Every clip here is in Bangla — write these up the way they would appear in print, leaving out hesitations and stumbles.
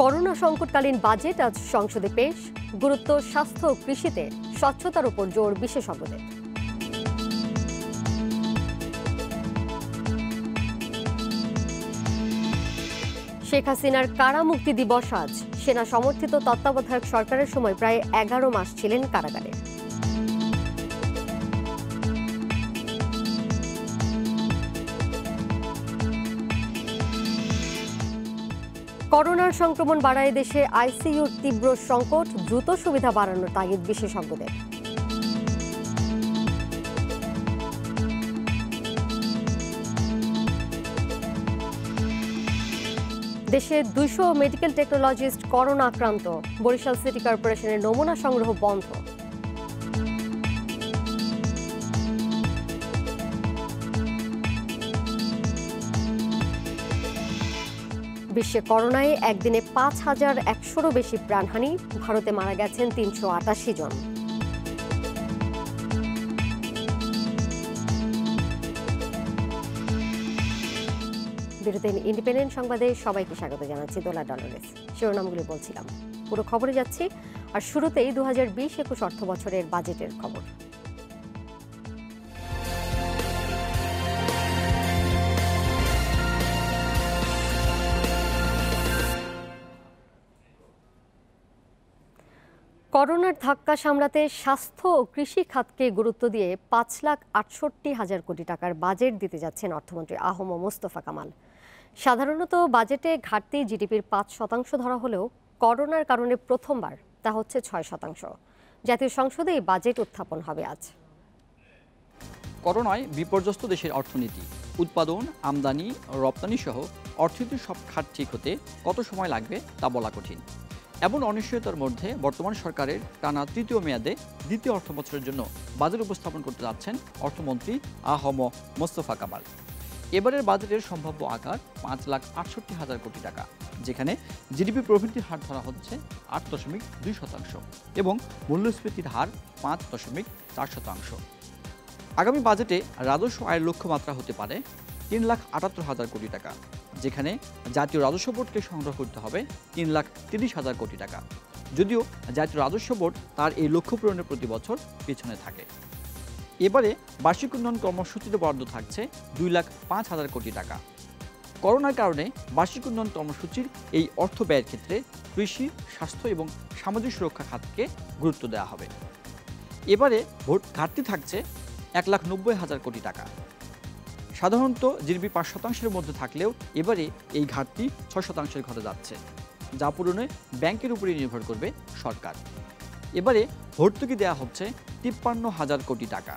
করোনা সংকটকালীন বাজেট আজ সংসদে পেশ। গুরুত্ব স্বাস্থ্য ও কৃষিতে, স্বচ্ছতার উপর জোর বিশেষজ্ঞদের। শেখ হাসিনার কারামুক্তি দিবস আজ। সেনা সমর্থিত তত্ত্বাবধায়ক সরকারের সময় প্রায় 11 মাস ছিলেন কারাগারে। করোনার সংক্রমণ বাড়ায় দেশে আইসিইউর তীব্র সংকট, দ্রুত সুবিধা বাড়ানোর তাগিদ বিশেষজ্ঞদের। দেশে 200 মেডিকেল টেকনোলজিস্ট করোনা আক্রান্ত। বরিশাল সিটি কর্পোরেশনের নমুনা সংগ্রহ বন্ধ। বিশ্বে করোনায় একদিনে ৫,১০০-রও বেশি প্রাণহানি। ভারতে মারা গেছেন ৩৮৮ জন। বিরতির ইন্ডিপেন্ডেন্ট সংবাদে সবাইকে স্বাগত জানাচ্ছি। দোলা ডলারেস শিরোনামগুলি বলছিলাম, পুরো খবরে যাচ্ছি। আর শুরুতেই 2020-21 অর্থ বছরের বাজেটের খবর। করোনার ধাক্কা সামলাতে স্বাস্থ্য ও কৃষি খাতকে গুরুত্ব দিয়ে 5,68,000 কোটি টাকার বাজেট দিতে যাচ্ছেন অর্থমন্ত্রী আহম মোস্তফা কামাল। সাধারণত বাজেটে ঘাটতি জিডিপির 5% ধরা হলেও করোনার কারণে প্রথমবার তা হচ্ছে 6%। জাতীয় সংসদে এই বাজেট উত্থাপন হবে আজ। করোনায় বিপর্যস্ত দেশের অর্থনীতি, উৎপাদন, আমদানি, রপ্তানি সহ অর্থনীতির সব খাত ঠিক হতে কত সময় লাগবে তা বলা কঠিন। এমন অনিশ্চয়তার মধ্যে বর্তমান সরকারের টানা তৃতীয় মেয়াদে দ্বিতীয় অর্থবছরের জন্য বাজেট উপস্থাপন করতে যাচ্ছেন অর্থমন্ত্রী আহম মোস্তফা কামাল। এবারের বাজেটের সম্ভাব্য আকার 5,68,000 কোটি টাকা, যেখানে জিডিপি প্রবৃদ্ধির হার ধরা হচ্ছে 8.2% এবং মূল্যস্ফীতির হার 5.4%। আগামী বাজেটে রাজস্ব আয়ের লক্ষ্যমাত্রা হতে পারে 3,78,000 কোটি টাকা, যেখানে জাতীয় রাজস্ব বোর্ডকে সংগ্রহ করতে হবে 3,30,000 কোটি টাকা। যদিও জাতীয় রাজস্ব বোর্ড তার এই লক্ষ্য পূরণের প্রতি বছর পেছনে থাকে। এবারে বার্ষিক উন্নয়ন কর্মসূচিতে বরাদ্দ থাকছে 2,05,000 কোটি টাকা। করোনার কারণে বার্ষিক উন্নয়ন কর্মসূচির এই অর্থ ব্যয়ের ক্ষেত্রে কৃষি, স্বাস্থ্য এবং সামাজিক সুরক্ষা খাতকে গুরুত্ব দেওয়া হবে। এবারে ভোট ঘাটতি থাকছে 1,90,000 কোটি টাকা। সাধারণত জিডিপি 5%-এর মধ্যে থাকলেও এবারে এই ঘাটতি 6%-এর ঘরে যাচ্ছে, যা পূরণে ব্যাংকের উপরই নির্ভর করবে সরকার। এবারে ভর্তুকি দেওয়া হচ্ছে 53,000 কোটি টাকা।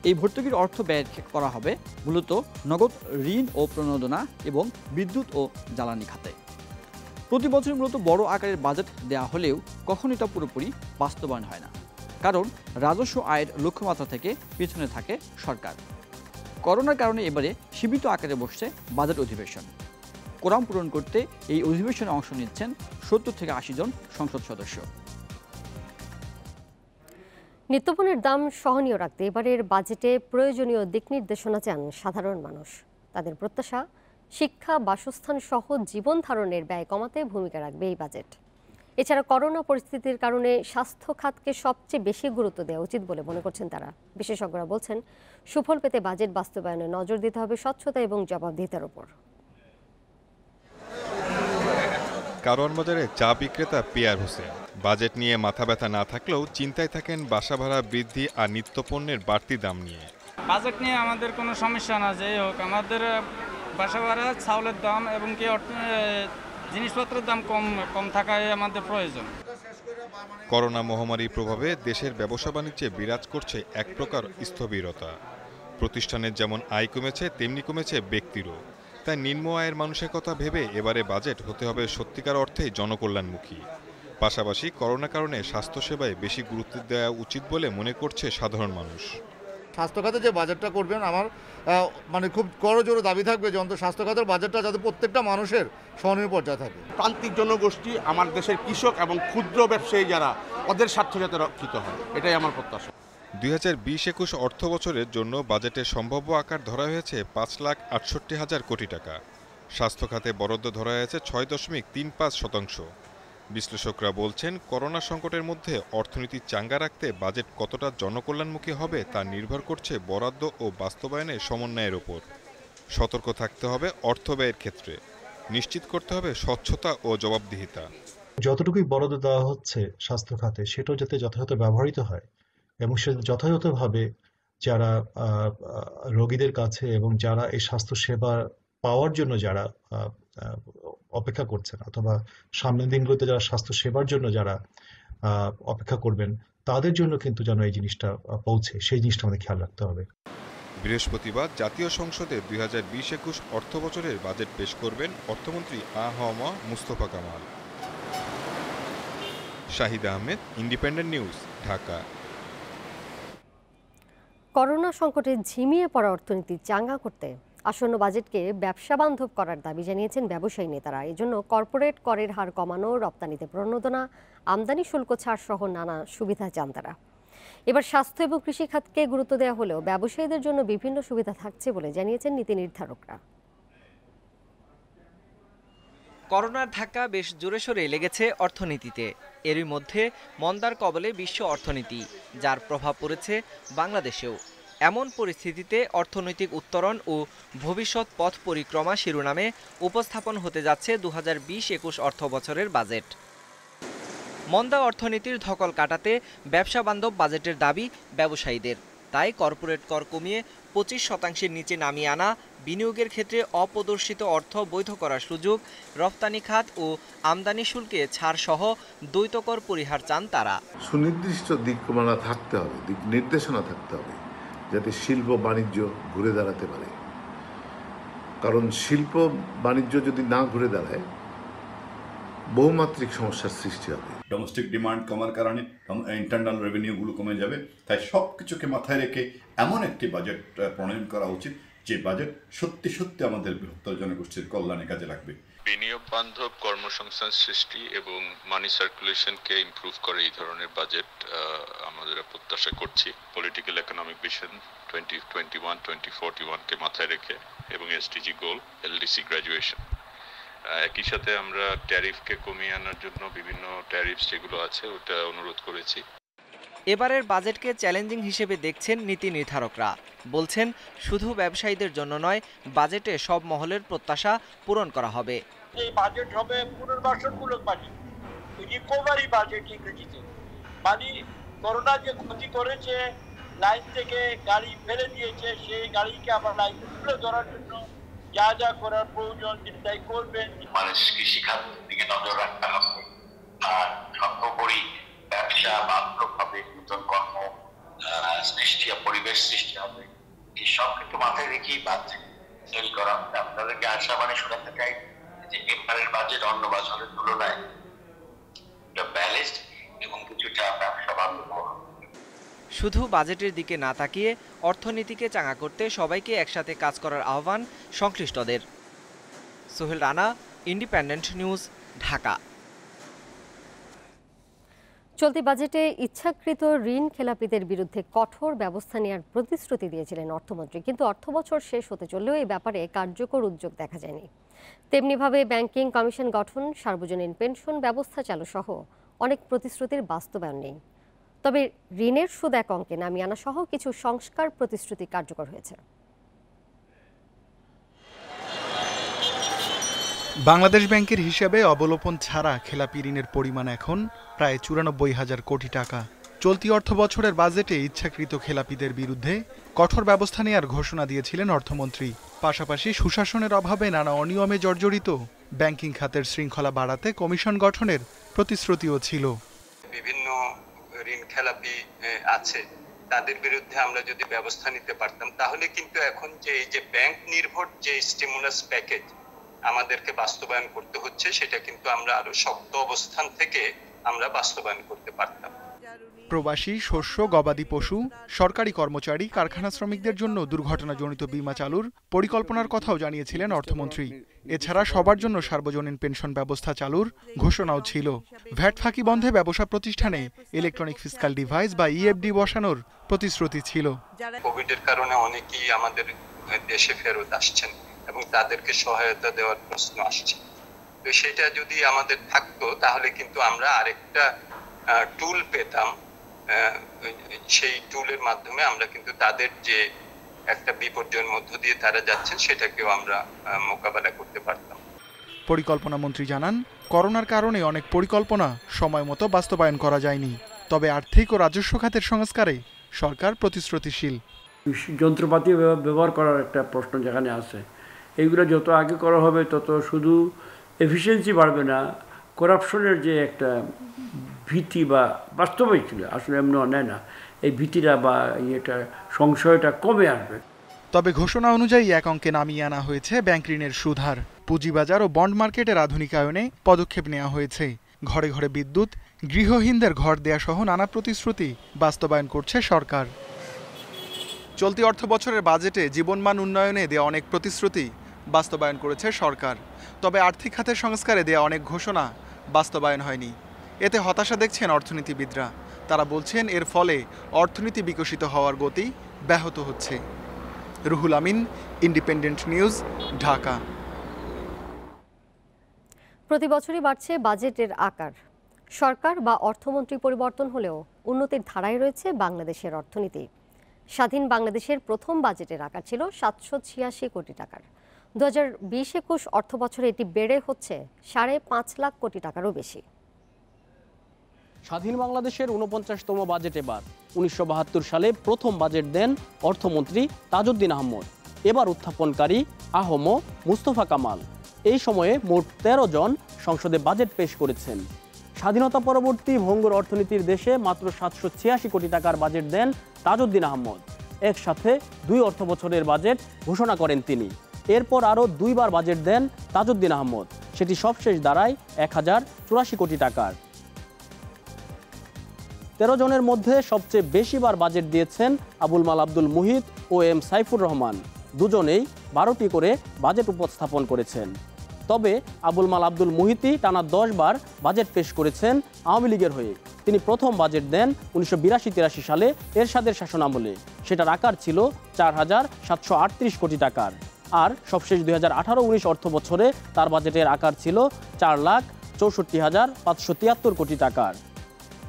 এই ভর্তুকির অর্থ ব্যয় করা হবে মূলত নগদ ঋণ ও প্রণোদনা এবং বিদ্যুৎ ও জ্বালানি খাতে। প্রতি বছর মূলত বড় আকারের বাজেট দেওয়া হলেও কখনো এটা পুরোপুরি বাস্তবায়ন হয় না, কারণ রাজস্ব আয়ের লক্ষ্যমাত্রা থেকে পিছনে থাকে সরকার। করোনার কারণে এবারে সীমিত আকারে বসছে বাজেট অধিবেশন। কোরাম পূরণ করতে এই অধিবেশনে অংশ নিচ্ছেন 70 থেকে 80 জন সংসদ সদস্য। নিত্যপণ্যের দাম সহনীয় রাখতে এবারের বাজেটে প্রয়োজনীয় দিক নির্দেশনা চান সাধারণ মানুষ। তাদের প্রত্যাশা, শিক্ষা, বাসস্থান সহ জীবন ধারণের ব্যয় কমাতে ভূমিকা রাখবে এই বাজেট। এছাড়া করোনা পরিস্থিতির কারণে স্বাস্থ্য খাতকে সবচেয়ে বেশি গুরুত্ব দেওয়া উচিত বলে মনে করছেন তারা। বিশেষজ্ঞরা বলছেন, সুফল পেতে বাজেট বাস্তবায়নে নজর দিতে হবে স্বচ্ছতা এবং জবাবদিহিতার উপর। কারওয়ান বাজারে চা বিক্রেতা পিয়ার হোসেন বাজেট নিয়ে মাথা ব্যথা না থাকলেও চিন্তায় থাকেন বাসা ভাড়া বৃদ্ধি আর নিত্যপণ্যের বাড়তি দাম নিয়ে। বাজেট নিয়ে আমাদের কোনো সমস্যা না, যাই হোক আমাদের বাসা ভাড়া, চাউলের দাম এবং কি জিনিসপত্রের দাম কম থাকায় আমাদের প্রয়োজন। করোনা মহামারীর প্রভাবে দেশের ব্যবসা বাণিজ্যে বিরাজ করছে এক প্রকার স্থবিরতা। প্রতিষ্ঠানের যেমন আয় কমেছে, তেমনি কমেছে ব্যক্তিরও। তাই নিম্ন আয়ের মানুষের কথা ভেবে এবারে বাজেট হতে হবে সত্যিকার অর্থে জনকল্যাণমুখী। পাশাপাশি করোনা কারণে স্বাস্থ্যসেবায় বেশি গুরুত্ব দেওয়া উচিত বলে মনে করছে সাধারণ মানুষ। স্বাস্থ্য খাতে যে বাজেটটা করবেন, আমার খুব করজোরে দাবি থাকবে যে অন্তত স্বাস্থ্য খাতের বাজেটটা যাতে প্রত্যেকটা মানুষের সহনীয় পর্যায়ে থাকে। প্রান্তিক জনগোষ্ঠী, আমার দেশের কৃষক এবং ক্ষুদ্র ব্যবসায়ী যারা, ওদের স্বার্থ যাতে রক্ষিত হয়, এটাই আমার প্রত্যাশা। 2020-21 অর্থ বছরের জন্য বাজেটের সম্ভাব্য আকার ধরা হয়েছে 5,68,000 কোটি টাকা। স্বাস্থ্য খাতে বরাদ্দ ধরা আছে ৬.35%। বিশ্লেষকরা বলছেন, করোনা সংকটের মধ্যে অর্থনীতি চাঙ্গা রাখতে বাজেট কতটা জনকল্যাণমুখী হবে তা নির্ভর করছে বরাদ্দ ও বাস্তবায়নের সমন্বয়ের ওপর। সতর্ক থাকতে হবে অর্থ ব্যয়ের ক্ষেত্রে, নিশ্চিত করতে হবে স্বচ্ছতা ও জবাবদিহিতা। যতটুকুই বরাদ্দ দেওয়া হচ্ছে স্বাস্থ্য খাতে সেটাও যাতে যথাযথ ব্যবহৃত হয় এবং সে যথাযথভাবে যারা রোগীদের কাছে এবং যারা এই স্বাস্থ্য সেবা পাওয়ার জন্য যারা অপেক্ষা করছেন অথবা সামনের দিনগুলোতে যারা স্বাস্থ্য সেবার জন্য যারা অপেক্ষা করবেন তাদের জন্য কিন্তু যেন এই জিনিসটা পৌঁছে, সেই জিনিসটা আমাদের খেয়াল রাখতে হবে। বৃহস্পতিবার জাতীয় সংসদে 2020-21 অর্থ বছরের বাজেট পেশ করবেন অর্থমন্ত্রী A H M Mustafa Kamal. Shahid Ahmed, Independent News, Dhaka. Corona সংকটে ঝিমিয়ে পড়া অর্থনীতি চাঙ্গা করতে আসন্ন বাজেটকে ব্যবসা বান্ধব করার দাবি জানিয়েছেন ব্যবসায়ী নেতারা। এজন্য কর্পোরেট করের হার কমানো, রপ্তানিতে প্রণোদনা, আমদানি শুল্ক ছাড় সহ নানা সুবিধা চান তারা। এবার স্বাস্থ্য এবং কৃষি খাতকে গুরুত্ব দেওয়া হলেও ব্যবসায়ীদের জন্য বিভিন্ন সুবিধা থাকছে বলে জানিয়েছেন নীতি নির্ধারকরা। করোনার ধাক্কা বেশ জোরে সোরে লেগেছে অর্থনীতিতে। এরই মধ্যে মন্দার কবলে বিশ্ব অর্থনীতি, যার প্রভাব পড়েছে বাংলাদেশেও। এমন পরিস্থিতিতে অর্থনৈতিক উত্তরণ ও ভবিষ্যৎ পথ পরিক্রমা শিরোনামে উপস্থাপন হতে যাচ্ছে 2020-21 অর্থ বছরের বাজেট। মন্দা অর্থনীতির ধকল কাটাতে ব্যবসা বান্ধব বাজেটের দাবি ব্যবসায়ীদের। তাই কর্পোরেট কর কমিয়ে 25% নিচে নামিয়ে আনা, বিনিয়োগের ক্ষেত্রে অপ্রদর্শিত অর্থ বৈধ করার সুযোগ, রপ্তানি খাত ও আমদানি শুল্কে ছাড় সহ দ্বৈত কর পরিহার চান তারা। সুনির্দিষ্ট দিকমালা থাকতে হবে, দিক নির্দেশনা থাকতে হবে, যাতে শিল্প বাণিজ্য ঘুরে দাঁড়াতে পারে। কারণ শিল্প বাণিজ্য যদি না ঘুরে দাঁড়ায় বহুমাত্রিক সমস্যার সৃষ্টি হবে। ডোমেস্টিক ডিমান্ড কমার কারণে ইন্টারনাল রেভিনিউগুলো কমে যাবে। তাই সব কিছুকে মাথায় রেখে এমন একটি বাজেট প্রণয়ন করা উচিত যে বাজেট সত্যি সত্যি আমাদের বৃহত্তর জনগোষ্ঠীর কল্যাণে কাজে লাগবে। বিনিয়োগ বান্ধব কর্মসংস্থান সৃষ্টি এবং মানি সার্কুলেশনকে ইমপ্রুভ করে এই ধরনের বাজেট আমাদের প্রত্যাশা করছি। পলিটিক্যাল ইকোনমিক ভিশন 2021-2041 কে মাথায় রেখে এবং এসডিজি গোল, এলডিসি গ্র্যাজুয়েশন। একই সাথে আমরা ট্যারিফকে কমিয়ে আনার জন্য বিভিন্ন ট্যারিফ যেগুলো আছে ওটা অনুরোধ করেছি। এবারের বাজেটকে চ্যালেঞ্জিং হিসেবে দেখছেন নীতি নির্ধারকরা। বলছেন, শুধু ব্যবসায়ীদের জন্য নয়, বাজেটে সব মহলের প্রত্যাশা পূরণ করা হবে। এই বাজেট হবে পুনর্বাসনমূলক বাজেট, রিকভারি বাজেট ইংরেজিতে। মানে করোনা যে ক্ষতি করেছে, লাইন থেকে গাড়ি ফেলে দিয়েছে, সেই গাড়িকে আবার লাইন তুলে ধরার জন্য যা যা করার প্রয়োজন তিনি তাই করবেন। মানুষ কৃষিখাত দিকে নজর রাখতে হবে, আর সর্বোপরি ব্যবসা বান্ধবভাবে নতুন কর্ম সৃষ্টি, পরিবেশ সৃষ্টি হবে। এই সব কিন্তু মাথায় রেখেই বাজেট তৈরি করা হবে। আপনাদেরকে আশাবাণী শোনাতে চাই যে এবারের বাজেট অন্য বছরের তুলনায় ব্যালেন্সড এবং কিছুটা ব্যবসা বান্ধব। শুধু বাজেটের দিকে না তাকিয়ে অর্থনীতিকে চাঙ্গা করতে সবাইকে একসাথে কাজ করার আহ্বান সংশ্লিষ্টদের। Sohel Rana, independent News, Dhaka. চলতি বাজেটে ইচ্ছাকৃত ঋণ খেলাপিদের বিরুদ্ধে কঠোর ব্যবস্থা নেওয়ার প্রতিশ্রুতি দিয়েছিলেন অর্থমন্ত্রী, কিন্তু অর্থবছর শেষ হতে চললেও এই ব্যাপারে কার্যকর উদ্যোগ দেখা যায়নি। তেমনিভাবে ব্যাংকিং কমিশন গঠন, সার্বজনীন পেনশন ব্যবস্থা চালু সহ অনেক প্রতিশ্রুতির বাস্তবায়ন নেই। তবে ঋণের সুদ এক অঙ্কে নামিয়ে আনা সহ কিছু সংস্কার প্রতিশ্রুতি কার্যকর হয়েছে। বাংলাদেশ ব্যাংকের হিসাবে অবলোপন ছাড়া খেলাপি ঋণের পরিমাণ এখন প্রায় 94,000 কোটি টাকা। চলতি অর্থ বছরের বাজেটে ইচ্ছাকৃত খেলাপিদের বিরুদ্ধে কঠোর ব্যবস্থা নেওয়ার ঘোষণা দিয়েছিলেন অর্থমন্ত্রী। পাশাপাশি সুশাসনের অভাবে নানা অনিয়মে জর্জরিত ব্যাংকিং খাতের শৃঙ্খলা বাড়াতে কমিশন গঠনের প্রতিশ্রুতিও ছিল। বিভিন্ন ঋণ খেলাপি আছে, তাদের বিরুদ্ধে আমরা যদি ব্যবস্থা নিতে পারতাম, তাহলে কিন্তু এখন যে এই যে ব্যাংক নির্ভর যে স্টিমুলাস প্যাকেজ আমাদেরকে বাস্তবায়ন করতে হচ্ছে, সেটা কিন্তু আমরা আরো শক্ত অবস্থান থেকে আমরা বাস্তবায়ন করতে পারতাম। প্রবাসী, শস্য, গবাদি পশু, সরকারি কর্মচারী, কারখানা শ্রমিকদের জন্য দুর্ঘটনাজনিত বীমা চালুর পরিকল্পনার কথাও জানিয়েছিলেন অর্থমন্ত্রী। এছাড়া সবার জন্য সার্বজনীন পেনশন ব্যবস্থা চালুর ঘোষণাও ছিল। ভ্যাট ফাঁকি বন্ধে ব্যবসা প্রতিষ্ঠানে ইলেকট্রনিক ফিসকাল ডিভাইস বা ইএফডি বসানোর প্রতিশ্রুতি ছিল। কোভিডের কারণে অনেকেই আমাদের দেশে ফেরত আসছেন, এবং তাদেরকে সহায়তা দেওয়ার প্রশ্ন আসছে। তো সেটা যদি আমাদের থাকতো তাহলে কিন্তু আমরা আরেকটা টুল পেতাম, সেই টুলের মাধ্যমে আমরা কিন্তু তাদের যে একটা বিপর্যয়ের মধ্য দিয়ে তারা যাচ্ছেন সেটাকেও আমরা মোকাবেলা করতে পারতাম। পরিকল্পনা মন্ত্রী জানান, করোনার কারণে অনেক পরিকল্পনা সময় মতো বাস্তবায়ন করা যায়নি, তবে আর্থিক ও রাজস্ব খাতের সংস্কারে সরকার প্রতিশ্রুতিশীল। যন্ত্রপাতি ব্যবহার করার একটা প্রশ্ন যেখানে আছে, এইগুলো যত আগে করা হবে তত শুধু এফিসিয়েন্সি বাড়বে না, করাপশনের যে একটা ভীতি বা বাস্তবই ছিল আসলে এমন নেয় না, এই ভীতিটা বা এটা সংশয়টা কমে আসবে। তবে ঘোষণা অনুযায়ী এক অঙ্কে নামিয়ে আনা হয়েছে ব্যাংক ঋণের সুদহার। পুঁজিবাজার ও বন্ড মার্কেটের আধুনিকায়নে পদক্ষেপ নেওয়া হয়েছে। ঘরে ঘরে বিদ্যুৎ, গৃহহীনদের ঘর দেয়া সহ নানা প্রতিশ্রুতি বাস্তবায়ন করছে সরকার। চলতি অর্থ বছরের বাজেটে জীবনমান উন্নয়নে দেয়া অনেক প্রতিশ্রুতি বাস্তবায়ন করেছে সরকার, তবে আর্থিক খাতের সংস্কারে দেয়া অনেক ঘোষণা বাস্তবায়ন হয়নি। এতে হতাশা দেখছেন অর্থনীতিবিদরা। তারা বলছেন এর ফলে অর্থনীতি বিকশিত হওয়ার গতি ব্যাহত হচ্ছে। Ruhul Amin, independent News, Dhaka. প্রতি বছরই বাড়ছে বাজেটের আকার। সরকার বা অর্থমন্ত্রী পরিবর্তন হলেও উন্নতির ধারায় রয়েছে বাংলাদেশের অর্থনীতি। স্বাধীন বাংলাদেশের প্রথম বাজেটের আকার ছিল 786 কোটি টাকার। 2020-21 অর্থ বছরে এটি বেড়ে হচ্ছে 5.5 লাখ কোটি টাকারও বেশি। স্বাধীন বাংলাদেশের 49তম বাজেট এবার। 1972 সালে প্রথম বাজেট দেন অর্থমন্ত্রী তাজউদ্দিন আহমদ। এবার উত্থাপনকারী আহম মুস্তফা কামাল। এই সময়ে মোট 13 জন সংসদে বাজেট পেশ করেছেন। স্বাধীনতা পরবর্তী ভঙ্গুর অর্থনীতির দেশে মাত্র 786 কোটি টাকার বাজেট দেন তাজউদ্দিন আহমদ। একসাথে 2 অর্থ বছরের বাজেট ঘোষণা করেন তিনি। এরপর আরও 2 বার বাজেট দেন তাজউদ্দিন আহমদ, সেটি সবশেষ দাঁড়ায় 1084 কোটি টাকার। 13 জনের মধ্যে সবচেয়ে বেশিবার বাজেট দিয়েছেন আবুল মাল আব্দুল মুহিত ও এম সাইফুর রহমান। দুজনেই 12টি করে বাজেট উপস্থাপন করেছেন। তবে আবুল মাল আব্দুল মুহিতই টানা 10 বার বাজেট পেশ করেছেন আওয়ামী লীগের হয়ে। তিনি প্রথম বাজেট দেন 1982-83 সালে এরশাদের শাসনামলে। সেটার আকার ছিল 4738 কোটি টাকার। আর সবশেষ 2018-19 অর্থ বছরে তার বাজেটের আকার ছিল 4,64,573 কোটি টাকার।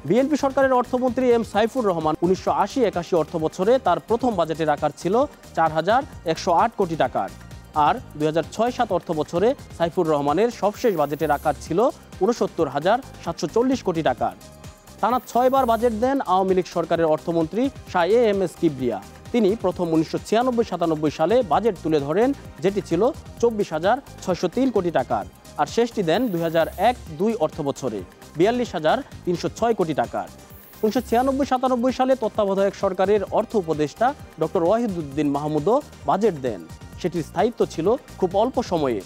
বিএনপি সরকারের অর্থমন্ত্রী এম সাইফুর রহমান 1980-81 অর্থ বছরে তার প্রথম বাজেটের আকার ছিল 4,108 কোটি টাকার। আর 2006-07 অর্থ বছরে সাইফুর রহমানের সবশেষ বাজেটের আকার ছিল 69,740 কোটি টাকার। টানা 6 বার বাজেট দেন আওয়ামী লীগ সরকারের অর্থমন্ত্রী শাহ এম এস কিবরিয়া। তিনি প্রথম 1996-97 সালে বাজেট তুলে ধরেন, যেটি ছিল 24,603 কোটি টাকার। আর শেষটি দেন 2001-02 অর্থ বছরে 42,306 কোটি টাকার। 1996-97 সালে তত্ত্বাবধায়ক সরকারের অর্থ উপদেষ্টা ডক্টর ওয়াহিদুদ্দিন মাহমুদও বাজেট দেন। সেটির স্থায়িত্ব ছিল খুব অল্প সময়ে।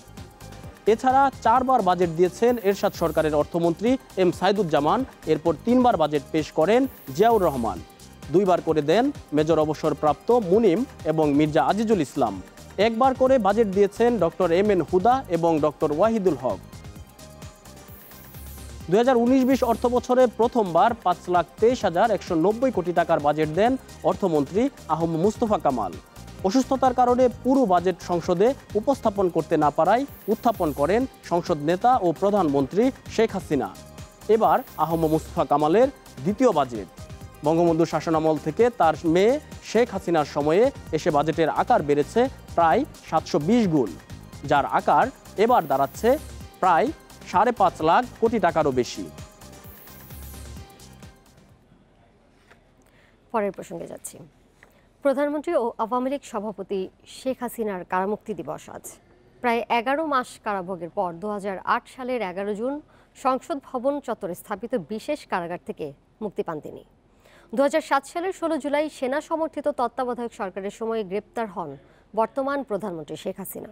এছাড়া 4 বার বাজেট দিয়েছেন এরশাদ সরকারের অর্থমন্ত্রী এম সাইদুজ্জামান। এরপর 3 বার বাজেট পেশ করেন জিয়াউর রহমান। 2 বার করে দেন মেজর অবসরপ্রাপ্ত মুনিম এবং মির্জা আজিজুল ইসলাম। 1 বার করে বাজেট দিয়েছেন ডক্টর এম এন হুদা এবং ডক্টর ওয়াহিদুল হক। 2019-20 অর্থ বছরে প্রথমবার 5,23,190 কোটি টাকার বাজেট দেন অর্থমন্ত্রী আহম মুস্তফা কামাল। অসুস্থতার কারণে পুরো বাজেট সংসদে উপস্থাপন করতে না পারায় উত্থাপন করেন সংসদ নেতা ও প্রধানমন্ত্রী শেখ হাসিনা। এবার আহম মুস্তফা কামালের দ্বিতীয় বাজেট। বঙ্গবন্ধু শাসনামল থেকে তার মেয়ে শেখ হাসিনার সময়ে এসে বাজেটের আকার বেড়েছে প্রায় 720 গুণ, যার আকার এবার দাঁড়াচ্ছে প্রায় 5.5 লাখ কোটি টাকারও বেশি। পরের প্রসঙ্গে যাচ্ছি। প্রধানমন্ত্রী ও আওয়ামী লীগ সভাপতি শেখ হাসিনার কারামুক্তি দিবস আজ। প্রায় 11 মাস কারাভোগের পর 2008 সালের 11 জুন সংসদ ভবন চত্বরে স্থাপিত বিশেষ কারাগার থেকে মুক্তি পান তিনি। 2007 সালের 16 জুলাই সেনা সমর্থিত তত্ত্বাবধায়ক সরকারের সময় গ্রেপ্তার হন বর্তমান প্রধানমন্ত্রী শেখ হাসিনা।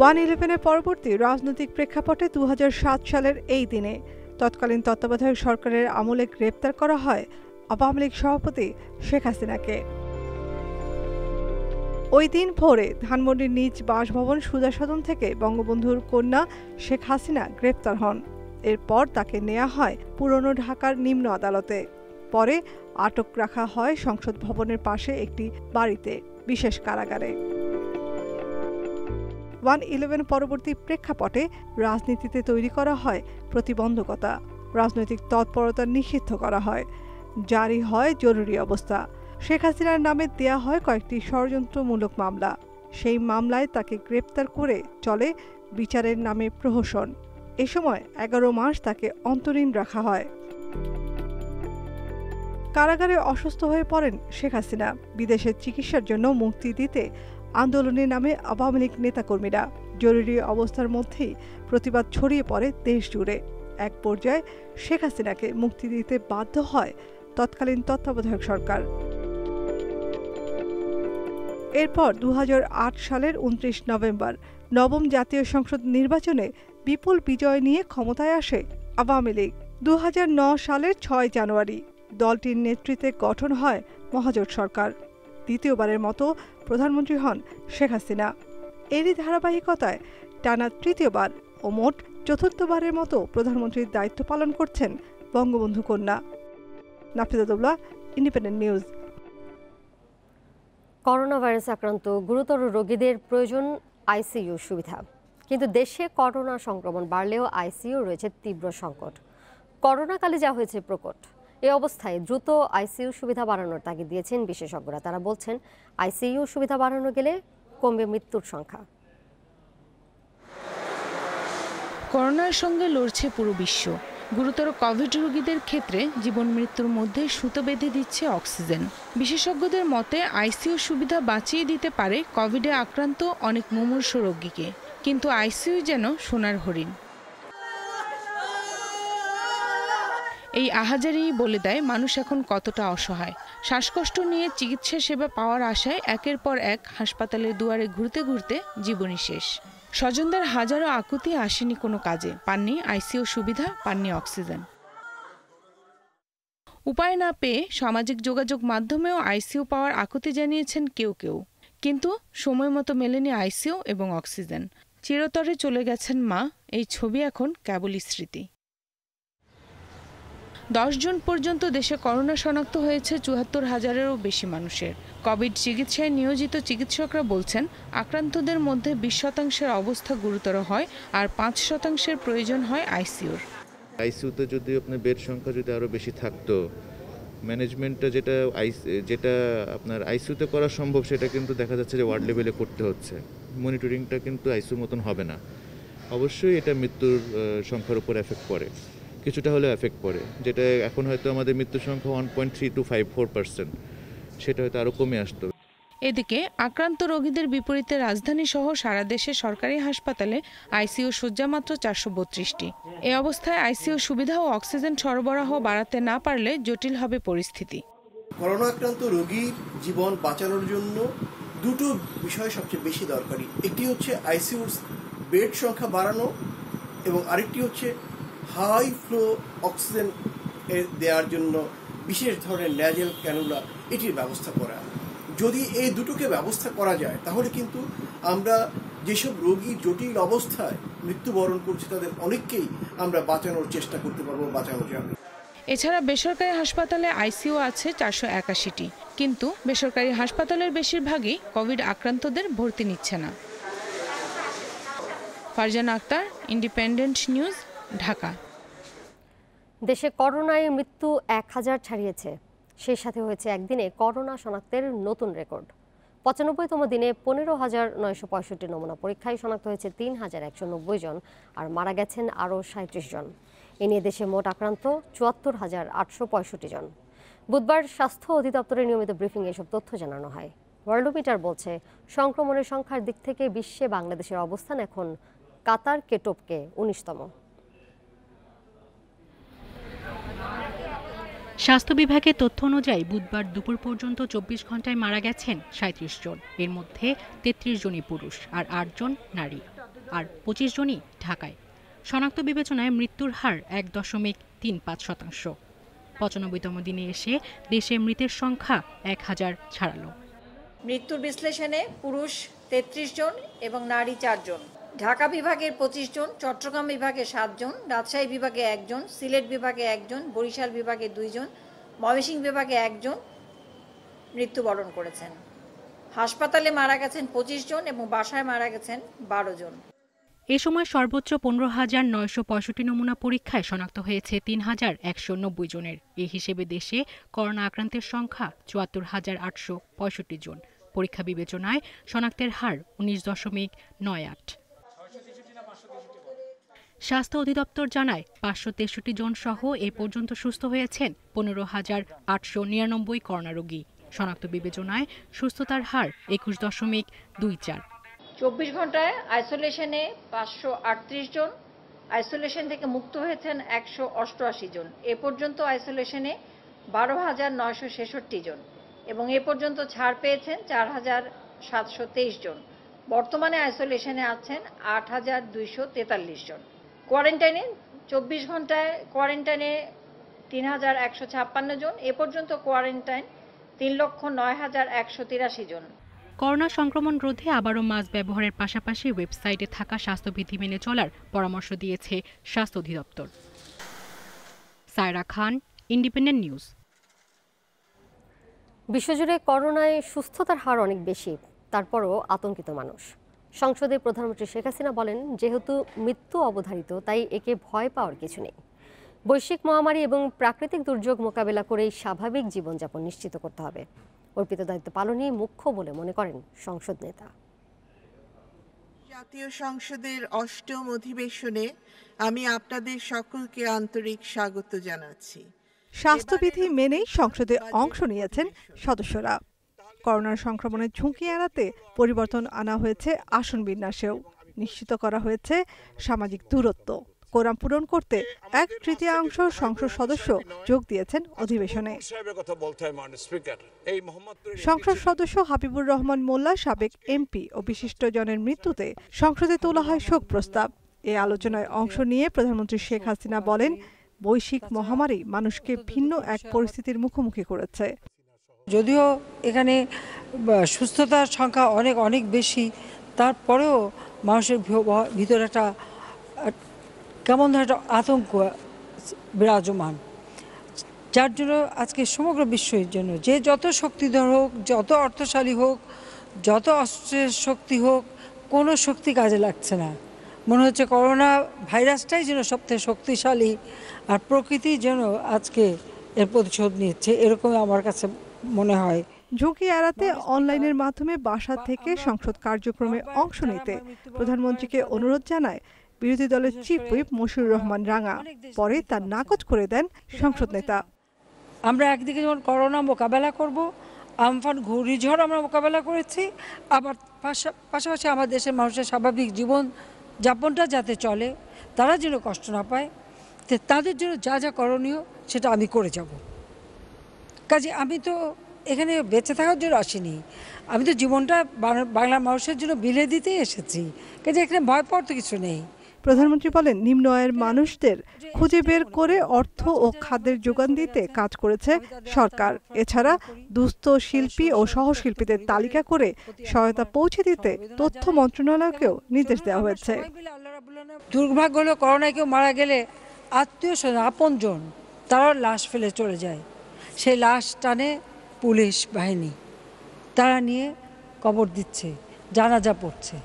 1/11-এর পরবর্তী রাজনৈতিক প্রেক্ষাপটে 2007 সালের এই দিনে তৎকালীন তত্ত্বাবধায়ক সরকারের আমলে গ্রেপ্তার করা হয় আওয়ামী লীগ সভাপতি শেখ হাসিনাকে। ওই দিন ভোরে ধানমন্ডির নিজ বাসভবন সুজা সদন থেকে বঙ্গবন্ধুর কন্যা শেখ হাসিনা গ্রেপ্তার হন। এরপর তাকে নেওয়া হয় পুরনো ঢাকার নিম্ন আদালতে। পরে আটক রাখা হয় সংসদ ভবনের পাশে একটি বাড়িতে, বিশেষ কারাগারে। 1/11 পরবর্তী প্রেক্ষাপটে রাজনীতিতে তৈরি করা হয় প্রতিবন্ধকতা, রাজনৈতিক তৎপরতা নিষিদ্ধ করা হয়, জারি হয় জরুরি অবস্থা। শেখ হাসিনার নামে দেয়া হয় কয়েকটি ষড়যন্ত্রমূলক মামলা। সেই মামলায় তাকে গ্রেপ্তার করে চলে বিচারের নামে প্রহসন। এ সময় 11 মাস তাকে অন্তরীণ রাখা হয়। কারাগারে অসুস্থ হয়ে পড়েন শেখ হাসিনা। বিদেশে চিকিৎসার জন্য মুক্তি দিতে আন্দোলনের নামে আওয়ামী লীগ নেতাকর্মীরা। জরুরি অবস্থার মধ্যেই প্রতিবাদ ছড়িয়ে পড়ে দেশ জুড়ে। এক পর্যায়ে শেখ হাসিনাকে মুক্তি দিতে বাধ্য হয় তৎকালীন তত্ত্বাবধায়ক সরকার। এরপর 2008 সালের 29 নভেম্বর নবম জাতীয় সংসদ নির্বাচনে বিপুল বিজয় নিয়ে ক্ষমতায় আসে আওয়ামী লীগ। 2009 সালের 6 জানুয়ারি দলটির নেতৃত্বে গঠন হয় মহাজোট সরকার। দ্বিতীয়বারের মতো প্রধানমন্ত্রী হন শেখ হাসিনা। এরই ধারাবাহিকতায় টানা তৃতীয়বার ও মোট চতুর্থবারের মতো প্রধানমন্ত্রীর দায়িত্ব পালন করছেন বঙ্গবন্ধু কন্যা। নাফিজাতুল্লাহ, ইন্ডিপেন্ডেন্ট নিউজ। করোনা ভাইরাস আক্রান্ত গুরুতর রোগীদের প্রয়োজন আইসিইউ সুবিধা, কিন্তু দেশে করোনা সংক্রমণ বাড়লেও আইসিইউ রয়েছে তীব্র সংকট। করোনাকালে যা হয়েছে প্রকট। এই অবস্থায় দ্রুত আইসিইউ সুবিধা বাড়ানোর তাগিদ দিয়েছেন বিশেষজ্ঞরা। তারা বলছেন, আইসিইউ সুবিধা বাড়ানো গেলে কমবে মৃত্যুর সংখ্যা। করোনার সঙ্গে লড়ছে পুরো বিশ্ব। গুরুতর কোভিড রোগীদের ক্ষেত্রে জীবন মৃত্যুর মধ্যে সুতো বেঁধে দিচ্ছে অক্সিজেন। বিশেষজ্ঞদের মতে আইসিইউ সুবিধা বাঁচিয়ে দিতে পারে কোভিডে আক্রান্ত অনেক মুমূর্ষ রোগীকে, কিন্তু আইসিইউ যেন সোনার হরিণ। এই আহাজারিই বলে দেয় মানুষ এখন কতটা অসহায়। শ্বাসকষ্ট নিয়ে চিকিৎসা সেবা পাওয়ার আশায় একের পর এক হাসপাতালের দুয়ারে ঘুরতে ঘুরতে জীবনই শেষ। স্বজনদের হাজারো আকুতি আসেনি কোনো কাজে, পাননি আইসিইউ সুবিধা, পাননি অক্সিজেন। উপায় না পেয়ে সামাজিক যোগাযোগ মাধ্যমেও আইসিইউ পাওয়ার আকুতি জানিয়েছেন কেউ কেউ, কিন্তু সময় মতো মেলেনি আইসিইউ এবং অক্সিজেন। চিরতরে চলে গেছেন মা, এই ছবি এখন কেবলই স্মৃতি। 10 জুন পর্যন্ত দেশে করোনা শনাক্ত হয়েছে ৭৪,০০০-এরও বেশি মানুষের। কোভিড চিকিৎসায় নিয়োজিত চিকিৎসকরা বলছেন, আক্রান্তদের মধ্যে 20% অবস্থা গুরুতর হয় আর 5% প্রয়োজন হয় আইসিইউর। আইসিইউতে যদি আপনার বেড সংখ্যা যদি আরও বেশি থাকতো, ম্যানেজমেন্টটা যেটা আপনার আইসিইউতে করা সম্ভব সেটা কিন্তু দেখা যাচ্ছে যে ওয়ার্ড লেভেলে করতে হচ্ছে। মনিটরিংটা কিন্তু আইসিইউর মতন হবে না। অবশ্যই এটা মৃত্যুর সংখ্যার উপর এফেক্ট পড়ে, কিছুটা হলেও এফেক্ট পড়ে। যেটা এখন হয়তো আমাদের মৃত্যুর সংখ্যা 1.3254%, সেটা হয়তো আরও কমে আসতো। এদিকে আক্রান্ত রোগীদের বিপরীতে রাজধানী সহ সারা দেশে সরকারি হাসপাতালে আইসিইউ শয্যা মাত্র 432টি। এ অবস্থায় আইসিইউ সুবিধা ও অক্সিজেন সরবরাহ বাড়াতে না পারলে জটিল হবে পরিস্থিতি। করোনা আক্রান্ত রোগীর জীবন বাঁচানোর জন্য দুটো বিষয় সবচেয়ে বেশি দরকারি। একটি হচ্ছে আইসিইউ বেড সংখ্যা বাড়ানো এবং আরেকটি হচ্ছে হাই ফ্লো অক্সিজেন দেওয়ার জন্য বিশেষ ধরনের ন্যাজেল ক্যানুলা এটির ব্যবস্থা করা। যদি এই দুটোকে ব্যবস্থা করা যায় তাহলে কিন্তু আমরা যেসব রোগী জটিল অবস্থায় মৃত্যুবরণ করছে তাদের অনেককেই আমরা বাঁচানোর চেষ্টা করতে পারবো, বাঁচানো যাবে। এছাড়া বেসরকারি হাসপাতালে আইসিইউ আছে 481টি, কিন্তু বেসরকারি হাসপাতালের বেশিরভাগই কোভিড আক্রান্তদের ভর্তি নিচ্ছে না। Farzana Akter, Independent News, Dhaka. দেশে করোনায় মৃত্যু 1000 ছাড়িয়েছে। সেই সাথে হয়েছে একদিনে করোনা শনাক্তের নতুন রেকর্ড। 95তম দিনে 15,965 নমুনা পরীক্ষায় শনাক্ত হয়েছে 3,190 জন, আর মারা গেছেন আরও 37 জন। এ নিয়ে দেশে মোট আক্রান্ত 74,865 জন। বুধবার স্বাস্থ্য অধিদপ্তরের নিয়মিত ব্রিফিংয়ে এসব তথ্য জানানো হয়। ওয়ার্ল্ডোমিটার বলছে, সংক্রমণের সংখ্যার দিক থেকে বিশ্বে বাংলাদেশের অবস্থান এখন কাতারকে টপকে 19তম। স্বাস্থ্য বিভাগের তথ্য অনুযায়ী বুধবার দুপুর পর্যন্ত 24 ঘন্টায় মারা গেছেন 37 জন। এর মধ্যে 33 জনই পুরুষ আর 8 জন নারী, আর 25 জনই ঢাকায়। শনাক্ত বিবেচনায় মৃত্যুর হার 1.35%। 95তম দিনে এসে দেশে মৃতের সংখ্যা 1000 ছাড়ালো। মৃত্যুর বিশ্লেষণে পুরুষ 33 জন এবং নারী 4 জন। ঢাকা বিভাগের 25 জন, চট্টগ্রাম বিভাগে 7 জন, রাজশাহী বিভাগে 1 জন, সিলেট বিভাগে 1 জন, বরিশাল বিভাগে 2 জন, ময়মনসিংহ বিভাগে 1 জন মৃত্যুবরণ করেছেন। হাসপাতালে মারা গেছেন 25 জন এবং বাসায় মারা গেছেন 12 জন। এ সময় সর্বোচ্চ 15,965 নমুনা পরীক্ষায় শনাক্ত হয়েছে 3,190 জনের। এই হিসেবে দেশে করোনা আক্রান্তের সংখ্যা 74,865 জন। পরীক্ষা বিবেচনায় শনাক্তের হার 19.98। স্বাস্থ্য অধিদপ্তর জানায় 563 জন সহ এ পর্যন্ত সুস্থ হয়েছেন 15,899 করোনা রোগী। শনাক্ত বিবেচনায় সুস্থতার হার 21.24। 24 ঘন্টায় আইসোলেশনে 538 জন, আইসোলেশন থেকে মুক্ত হয়েছেন 188 জন। এ পর্যন্ত আইসোলেশনে 12,966 জন এবং এ পর্যন্ত ছাড় পেয়েছেন 4,723 জন। বর্তমানে আইসোলেশনে আছেন 8,243 জন। কোয়ারেন্টাইনে 24 ঘন্টায় কোয়ারেন্টাইনে 3,156 জন। এ পর্যন্ত কোয়ারেন্টাইন 3,09,183 জন। করোনা সংক্রমণ রোধে আবারও মাস্ক ব্যবহারের পাশাপাশি ওয়েবসাইটে থাকা স্বাস্থ্যবিধি মেনে চলার পরামর্শ দিয়েছে স্বাস্থ্য অধিদপ্তর। সায়রা খান, ইন্ডিপেন্ডেন্ট নিউজ। বিশ্বজুড়ে করোনায় সুস্থতার হার অনেক বেশি, তারপরও আতঙ্কিত মানুষ। সংসদে প্রধানমন্ত্রী শেখ হাসিনা বলেন, যেহেতু মৃত্যু অবধারিত তাই একে ভয় পাওয়ার কিছু নেই। বৈশ্বিক মহামারী এবং প্রাকৃতিক দুর্যোগ মোকাবেলা করেই স্বাভাবিক জীবনযাপন নিশ্চিত করতে হবে। অর্পিত দায়িত্ব পালনই মুখ্য বলে মনে করেন সংসদ নেতা। জাতীয় সংসদের ৮ম অধিবেশনে আমি আপনাদের সকলকে আন্তরিক স্বাগত জানাচ্ছি। স্বাস্থ্যবিধি মেনেই সংসদে অংশ নিয়েছেন সদস্যরা। করোনার সংক্রমণের ঝুঁকি এড়াতে পরিবর্তন আনা হয়েছে আসন বিন্যাসেও। নিশ্চিত করা হয়েছে সামাজিক দূরত্ব। কোরাম পূরণ করতে 1/3 সংসদ সদস্য যোগ দিয়েছেন অধিবেশনে। সংসদ সদস্য হাবিবুর রহমান মোল্লা, সাবেক এমপি ও বিশিষ্টজনের মৃত্যুতে সংসদে তোলা হয় শোক প্রস্তাব। এই আলোচনায় অংশ নিয়ে প্রধানমন্ত্রী শেখ হাসিনা বলেন, বৈশ্বিক মহামারী মানুষকে ভিন্ন এক পরিস্থিতির মুখোমুখি করেছে। যদিও এখানে সুস্থতার সংখ্যা অনেক বেশি, তারপরেও মানুষের ভিতরে একটা কেমন ধরনের একটা আতঙ্ক বিরাজমান, যার জন্য আজকে সমগ্র বিশ্বের জন্য যে যত শক্তিধর হোক, যত অর্থশালী হোক, যত অস্ত্রের শক্তি হোক, কোনো শক্তি কাজে লাগছে না। মনে হচ্ছে করোনা ভাইরাসটাই যেন সবথেকে শক্তিশালী, আর প্রকৃতি যেন আজকে এর প্রতিশোধ নিচ্ছে, এরকম আমার কাছে মনে হয়। ঝুঁকি এড়াতে অনলাইনের মাধ্যমে বাসা থেকে সংসদ কার্যক্রমে অংশ নিতে প্রধানমন্ত্রীকে অনুরোধ জানায় বিরোধী দলের চিফ হুইপ মশিউর রহমান রাঙা। পরে তা নাকচ করে দেন সংসদ নেতা। আমরা একদিকে যেমন করোনা মোকাবেলা করব, আমফান ঘূর্ণিঝড় আমরা মোকাবেলা করেছি, আবার পাশাপাশি আমার দেশের মানুষের স্বাভাবিক জীবন যাপনটা যাতে চলে, তারা যেন কষ্ট না পায়, তাদের জন্য যা যা করণীয় সেটা আমি করে যাব। কাজে আমি তো এখানে বেঁচে থাকার জন্য আসিনি, আমি তো জীবনটা বাংলার মানুষের জন্য বিলিয়ে দিতেই এসেছি। কাজে এখানে ভয় পাওয়ার তো কিছু নেই। প্রধানমন্ত্রী বলেন, নিম্ন আয়ের মানুষদের খুঁজে বের করে অর্থ ও খাদ্যের যোগান দিতে কাজ করেছে সরকার। এছাড়া দুস্থ শিল্পী ও সহশিল্পীদের তালিকা করে সহায়তা পৌঁছে দিতে তথ্য মন্ত্রণালয়কেও নির্দেশ দেওয়া হয়েছে। দুর্ভাগ্য হলো করোনায় কেউ মারা গেলে আত্মীয় স্বজন আপনজন তারা লাশ ফেলে চলে যায়, সেই লাশ টানে পুলিশ বাহিনী, তারা নিয়ে কবর দিচ্ছে, জানাজা পড়ছে,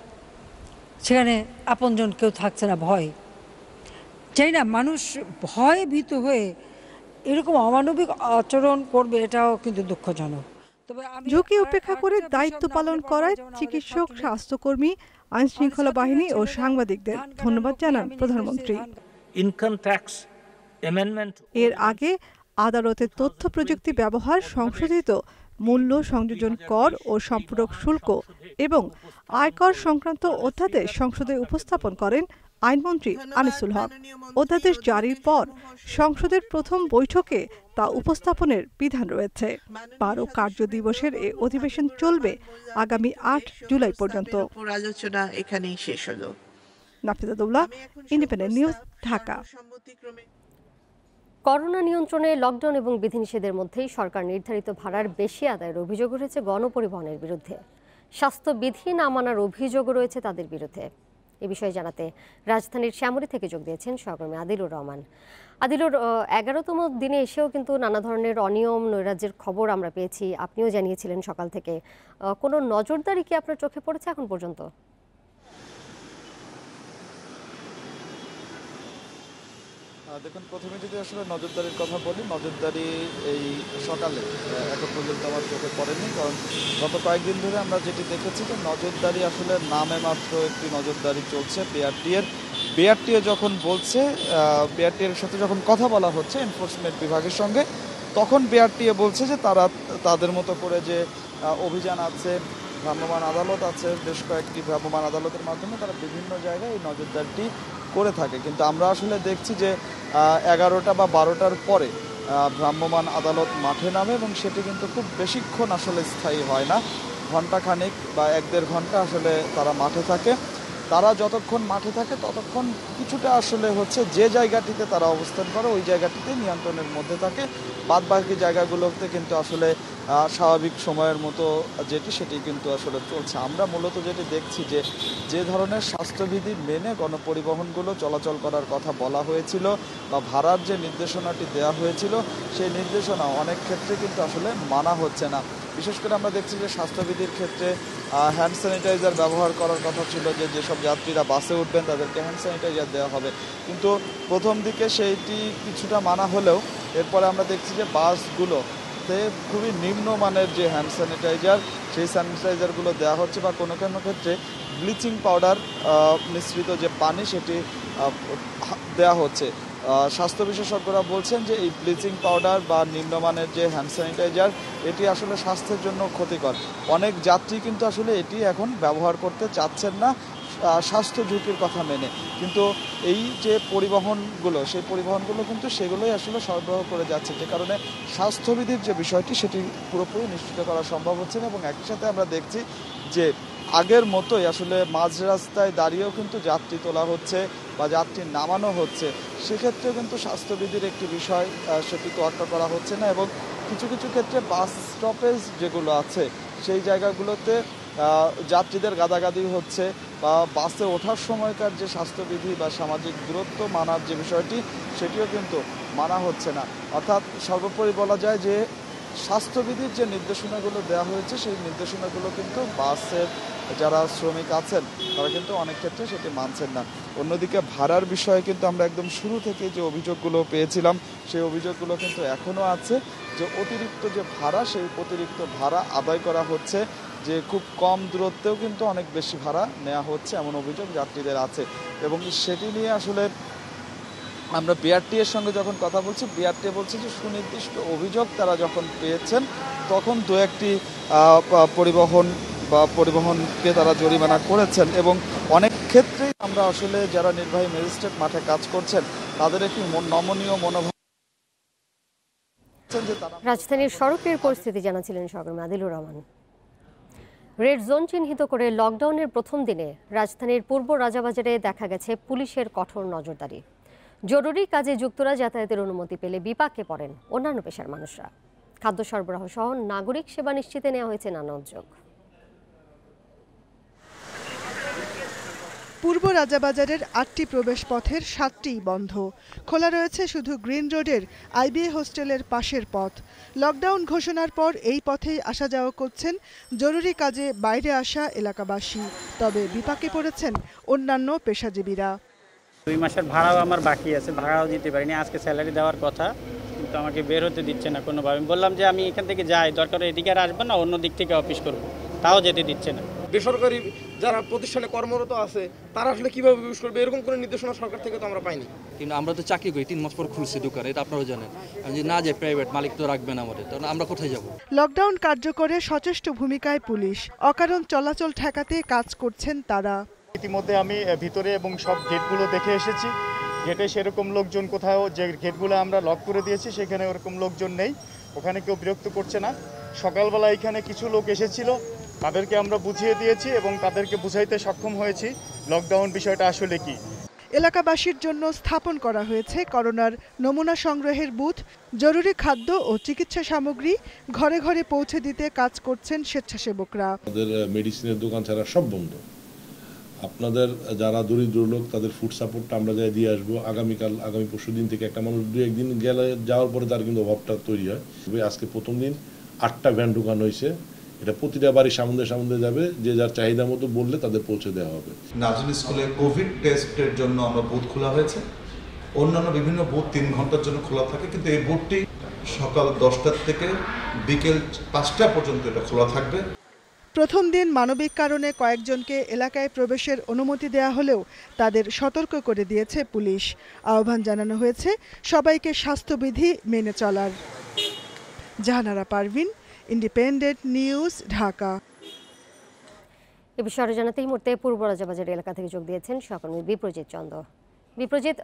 সেখানে আপনজন কেউ থাকছে না। ভয় চাই না, মানুষ ভয়ে ভীত হয়ে এরকম অমানবিক আচরণ করবে, এটাও কিন্তু দুঃখজনক। ঝুঁকি উপেক্ষা করে দায়িত্ব পালন করায় চিকিৎসক, স্বাস্থ্যকর্মী, আইনশৃঙ্খলা বাহিনী ও সাংবাদিকদের ধন্যবাদ জানান প্রধানমন্ত্রী। ইনকাম ট্যাক্স অ্যামেন্ডমেন্ট এর আগে আদালতের তথ্য প্রযুক্তি ব্যবহার সংশোধিত মূল্য সংযোজন কর ও সম্পূরক শুল্ক এবং আয়কর সংক্রান্ত অধ্যাদেশ সংসদে উপস্থাপন করেন আইনমন্ত্রী আনিসুল হক। অধ্যাদেশ জারির পর সংসদের প্রথম বৈঠকে তা উপস্থাপনের বিধান রয়েছে। 12 কার্য দিবসের এই অধিবেশন চলবে আগামী 8 জুলাই পর্যন্ত। আলোচনা এখানেই শেষ হলো। নাফিজাতুল্লাহ, ইন্ডিপেন্ডেন্ট নিউজ, ঢাকা। করোনা নিয়ন্ত্রণে লকডাউন এবং বিধিনিষেধের মধ্যেই সরকার নির্ধারিত ভাড়ার বেশি আদায়ের অভিযোগ উঠেছে গণপরিবহনের বিরুদ্ধে। স্বাস্থ্যবিধি না মানার অভিযোগও রয়েছে তাদের বিরুদ্ধে। এ বিষয়ে জানাতে রাজধানীর শ্যামলী থেকে যোগ দিয়েছেন সহকর্মী আদিলুর রহমান। আদিলুর, 11তম দিনে এসেও কিন্তু নানা ধরনের অনিয়ম নৈরাজ্যের খবর আমরা পেয়েছি, আপনিও জানিয়েছিলেন সকাল থেকে। কোনো নজরদারি কি আপনার চোখে পড়েছে এখন পর্যন্ত? দেখুন, প্রথমে যদি আসলে নজরদারির কথা বলি, নজরদারি এই সকালে এখন পর্যন্ত আমার চোখে পড়েনি, কারণ গত কয়েকদিন ধরে আমরা যেটি দেখেছি যে নজরদারি আসলে নামে মাত্র একটি নজরদারি চলছে। বিআরটিএ যখন বলছে, বিআরটিএর সাথে যখন কথা বলা হচ্ছে এনফোর্সমেন্ট বিভাগের সঙ্গে, তখন বিআরটিএ বলছে যে তারা তাদের মতো করে যে অভিযান আছে, ভ্রাম্যমাণ আদালত আছে, বেশ কয়েকটি ভ্রাম্যমাণ আদালতের মাধ্যমে তারা বিভিন্ন জায়গায় এই নজরদারিটি করে থাকে। কিন্তু আমরা আসলে দেখছি যে 11টা বা 12টার পরে ভ্রাম্যমাণ আদালত মাঠে নামে এবং সেটি কিন্তু খুব বেশিক্ষণ আসলে স্থায়ী হয় না, ঘণ্টাখানেক বা 1-1.5 ঘন্টা আসলে তারা মাঠে থাকে। তারা যতক্ষণ মাঠে থাকে ততক্ষণ কিছুটা আসলে হচ্ছে যে জায়গাটিতে তারা অবস্থান করে ওই জায়গাটিতে নিয়ন্ত্রণের মধ্যে থাকে, বাদ বাকি জায়গাগুলোতে কিন্তু আসলে স্বাভাবিক সময়ের মতো সেটি কিন্তু আসলে চলছে। আমরা মূলত যেটি দেখছি যে ধরনের স্বাস্থ্যবিধি মেনে গণপরিবহনগুলো চলাচল করার কথা বলা হয়েছিল বা ভাড়ার যে নির্দেশনাটি দেওয়া হয়েছিল, সেই নির্দেশনা অনেক ক্ষেত্রে কিন্তু আসলে মানা হচ্ছে না। বিশেষ করে আমরা দেখছি যে স্বাস্থ্যবিধির ক্ষেত্রে হ্যান্ড স্যানিটাইজার ব্যবহার করার কথা ছিল, যেসব যাত্রীরা বাসে উঠবেন তাদেরকে হ্যান্ড স্যানিটাইজার দেওয়া হবে, কিন্তু প্রথম দিকে সেইটি কিছুটা মানা হলেও এরপরে আমরা দেখছি যে বাসগুলোতে খুবই নিম্নমানের যে হ্যান্ড স্যানিটাইজার, সেই স্যানিটাইজারগুলো দেওয়া হচ্ছে বা কোনো কোনো ক্ষেত্রে ব্লিচিং পাউডার মিশ্রিত যে পানি সেটি দেওয়া হচ্ছে। স্বাস্থ্য বিশেষজ্ঞরা বলছেন যে এই ব্লিচিং পাউডার বা নিম্নমানের যে হ্যান্ড স্যানিটাইজার এটি আসলে স্বাস্থ্যের জন্য ক্ষতিকর। অনেক যাত্রী কিন্তু আসলে এটি এখন ব্যবহার করতে চাচ্ছেন না স্বাস্থ্য ঝুঁকির কথা মেনে, কিন্তু এই যে পরিবহনগুলো, সেই পরিবহনগুলো কিন্তু সেগুলোই আসলে সরবরাহ করে যাচ্ছে, যে কারণে স্বাস্থ্যবিধির যে বিষয়টি সেটি পুরোপুরি নিশ্চিত করা সম্ভব হচ্ছে না। এবং একই সাথে আমরা দেখছি যে আগের মতোই আসলে মাঝ রাস্তায় দাঁড়িয়েও কিন্তু যাত্রী তোলা হচ্ছে বা যাত্রী নামানো হচ্ছে, সেক্ষেত্রেও কিন্তু স্বাস্থ্যবিধির একটি বিষয় সেটি তোয়াক্কা করা হচ্ছে না। এবং কিছু কিছু ক্ষেত্রে বাস স্টপেজ যেগুলো আছে সেই জায়গাগুলোতে যাত্রীদের গাদাগাদি হচ্ছে বা বাসে ওঠার সময়কার যে স্বাস্থ্যবিধি বা সামাজিক দূরত্ব মানার যে বিষয়টি সেটিও কিন্তু মানা হচ্ছে না। অর্থাৎ সর্বোপরি বলা যায় যে স্বাস্থ্যবিধির যে নির্দেশনাগুলো দেওয়া হয়েছে সেই নির্দেশনাগুলো কিন্তু বাসের যারা শ্রমিক আছেন তারা কিন্তু অনেক ক্ষেত্রে সেটি মানছেন না। অন্যদিকে ভাড়ার বিষয়ে কিন্তু আমরা একদম শুরু থেকে যে অভিযোগগুলো পেয়েছিলাম সেই অভিযোগগুলো কিন্তু এখনও আছে, যে অতিরিক্ত যে ভাড়া সেই অতিরিক্ত ভাড়া আদায় করা হচ্ছে, যে খুব কম দূরত্বেও কিন্তু অনেক বেশি ভাড়া নেওয়া হচ্ছে এমন অভিযোগ যাত্রীদের আছে। এবং সেটি নিয়ে আসলে আমরা বিআরটিএর সঙ্গে যখন কথা বলছি, বিআরটিএ বলছে যে সুনির্দিষ্ট অভিযোগ তারা যখন পেয়েছেন তখন দু একটি পরিবহনকে তারা জরিমানা করেছেন। এবং অনেক ক্ষেত্রেই আমরা আসলে যারা নির্বাহী ম্যাজিস্ট্রেট মাঠে কাজ করছেন তাদের একটি নমনীয় মনোভাব। রাজধানীর সড়কের পরিস্থিতি জানাচ্ছিলেন সহকর্মী আদিলুর রহমান। রেড জোন চিহ্নিত করে লকডাউনের প্রথম দিনে রাজধানীর পূর্ব রাজাবাজারে দেখা গেছে পুলিশের কঠোর নজরদারি। জরুরি কাজে যুক্তরা যাতায়াতের অনুমতি পেলে বিপাকে পড়েন অন্যান্য পেশার মানুষরা। খাদ্য সরবরাহ সহ নাগরিক সেবা নিশ্চিতে নেওয়া হয়েছে নানা উদ্যোগ। পূর্ব রাজাবাজারের 8টি প্রবেশ পথের 7টিই বন্ধ। খোলা রয়েছে শুধু গ্রিন রোডের আইবিএ হোস্টেলের পাশের পথ। লকডাউন ঘোষণার পর এই পথেই আসা যাওয়া করছেন জরুরি কাজে বাইরে আসা এলাকাবাসী। তবে বিপাকে পড়েছেন অন্যান্য পেশাজীবীরা। 2 মাসের ভাড়াও আমার বাকি আছে, ভাড়াও দিতে পারিনি। আজকে স্যালারি দেওয়ার কথা, কিন্তু আমাকে বের হতে দিচ্ছে না কোনোভাবে। আমি বললাম যে আমি এখান থেকে যাই, দরকার এদিকে আর আসবো না, অন্য দিক থেকে অফিস করব, তাও যেতে দিচ্ছে না। বেসরকারি যারা প্রতিষ্ঠানে কর্মরত আছে তারা আসলে কিভাবে ইউজ করবে এরকম কোনো নির্দেশনা সরকার থেকে তো আমরা পাইনি। কিন্তু আমরা তো চাকরি করি, 3 মাস পর খুলছে দোকান, এটা আপনারাও জানেন। আমি যদি না যাই প্রাইভেট, মালিক তো রাখবেন আমাদের, তখন আমরা কোথায় যাব? লকডাউন কার্যকরে সচেষ্ট ভূমিকায় পুলিশ। অকারণ চলাচল ঠেকাতে কাজ করছেন তারা। ইতিমধ্যে আমি ভিতরে এবং সব গেটগুলো দেখে এসেছি। গেটে সেরকম লোকজন, কোথাও যে গেটগুলো আমরা লক করে দিয়েছি সেখানে ওরকম লোকজন নেই, ওখানে কেউ বিরক্ত করছে না। সকালবেলা এখানে কিছু লোক এসেছিল, তাদেরকে আমরা বুঝিয়ে দিয়েছি এবং তাদেরকে বুঝাইতে সক্ষম হয়েছি লকডাউন বিষয়টা আসলে কি। এলাকাবাসীর জন্য স্থাপন করা হয়েছে করোনার নমুনা সংগ্রহের বুথ। জরুরি খাদ্য ও চিকিৎসা সামগ্রী ঘরে ঘরে পৌঁছে দিতে কাজ করছেন স্বেচ্ছাসেবকরা। আমাদের মেডিসিনের দোকান ছাড়া সব বন্ধ, আপনাদের যারা দরিদ্র লোক তাদের ফুড সাপোর্টটা আমরা যাই দিয়ে আসবো। আগামী পরশু দিন থেকে একটা মানুষ 2-1 দিন গেলে যাওয়ার পরে তার কিন্তু অভাবটা তৈরি হয়। আজকে প্রথম দিন 8টা ভ্যান ঢুকানো হয়েছে। এটা প্রতিটা বাড়ি সামনে যাবে, যে যার চাহিদা মতো বললে তাদের পৌঁছে দেওয়া হবে। নাজরীন স্কুলে কোভিড টেস্টের জন্য আমরা বুথ খোলা হয়েছে। অন্যান্য বিভিন্ন বুথ 3 ঘন্টার জন্য খোলা থাকে, কিন্তু এই বুথটি সকাল 10টা থেকে বিকেল 5টা পর্যন্ত এটা খোলা থাকবে। প্রথম দিন মানবিক কারণে কয়েকজনকে এলাকায় প্রবেশের অনুমতি দেয়া হলেও তাদের সতর্ক করে দিয়েছে পুলিশ। আহ্বান জানানো হয়েছে সবাইকে স্বাস্থ্যবিধি মেনে চলার। Jahanara Parvin, Independent News, Dhaka. এ বিষয়ে আরো জানাতে এই মুহূর্তে পূর্ব রাজাবাজার এলাকা থেকে যোগ দিয়েছেন সহকর্মী বিপ্রজিৎ চন্দ্র। বিপ্রজিৎ,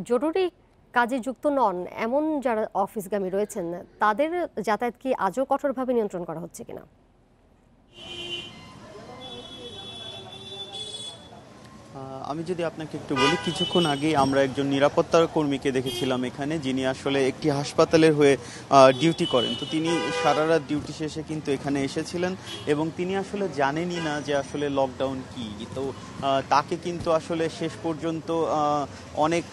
জরুরি কাজে যুক্ত নন এমন যারা অফিসগামী রয়েছেন তাদের যাতায়াত কি আজও কঠোরভাবে নিয়ন্ত্রণ করা হচ্ছে কিনা? আমি যদি আপনাকে একটু বলি, কিছুক্ষণ আগেই আমরা একজন নিরাপত্তা কর্মীকে দেখেছিলাম এখানে, যিনি আসলে একটি হাসপাতালের হয়ে ডিউটি করেন। তো তিনি সারা রাত ডিউটি শেষে কিন্তু এখানে এসেছিলেন এবং তিনি আসলে জানেনই না যে আসলে লকডাউন কি। তো তাকে কিন্তু আসলে শেষ পর্যন্ত অনেক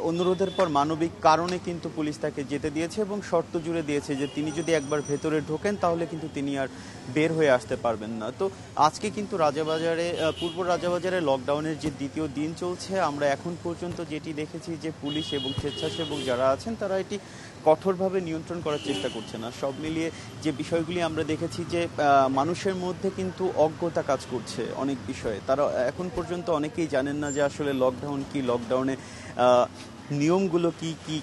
অনুরোধের পর মানবিক কারণে কিন্তু পুলিশ তাকে যেতে দিয়েছে এবং শর্ত জুড়ে দিয়েছে যে তিনি যদি একবার ভেতরে ঢোকেন তাহলে কিন্তু তিনি আর বের হয়ে আসতে পারবেন না। তো আজকে কিন্তু পূর্ব রাজাবাজারে লকডাউনের যে দ্বিতীয় দিন চলছে, আমরা এখন পর্যন্ত যেটি দেখেছি যে পুলিশ এবং স্বেচ্ছাসেবক যারা আছেন তারা এটি কঠোরভাবে নিয়ন্ত্রণ করার চেষ্টা করছে না। সব মিলিয়ে যে বিষয়গুলি আমরা দেখেছি যে মানুষের মধ্যে কিন্তু অজ্ঞতা কাজ করছে অনেক বিষয়ে। তারা এখন পর্যন্ত অনেকেই জানেন না যে আসলে লকডাউন কি, লকডাউনে নিয়মগুলো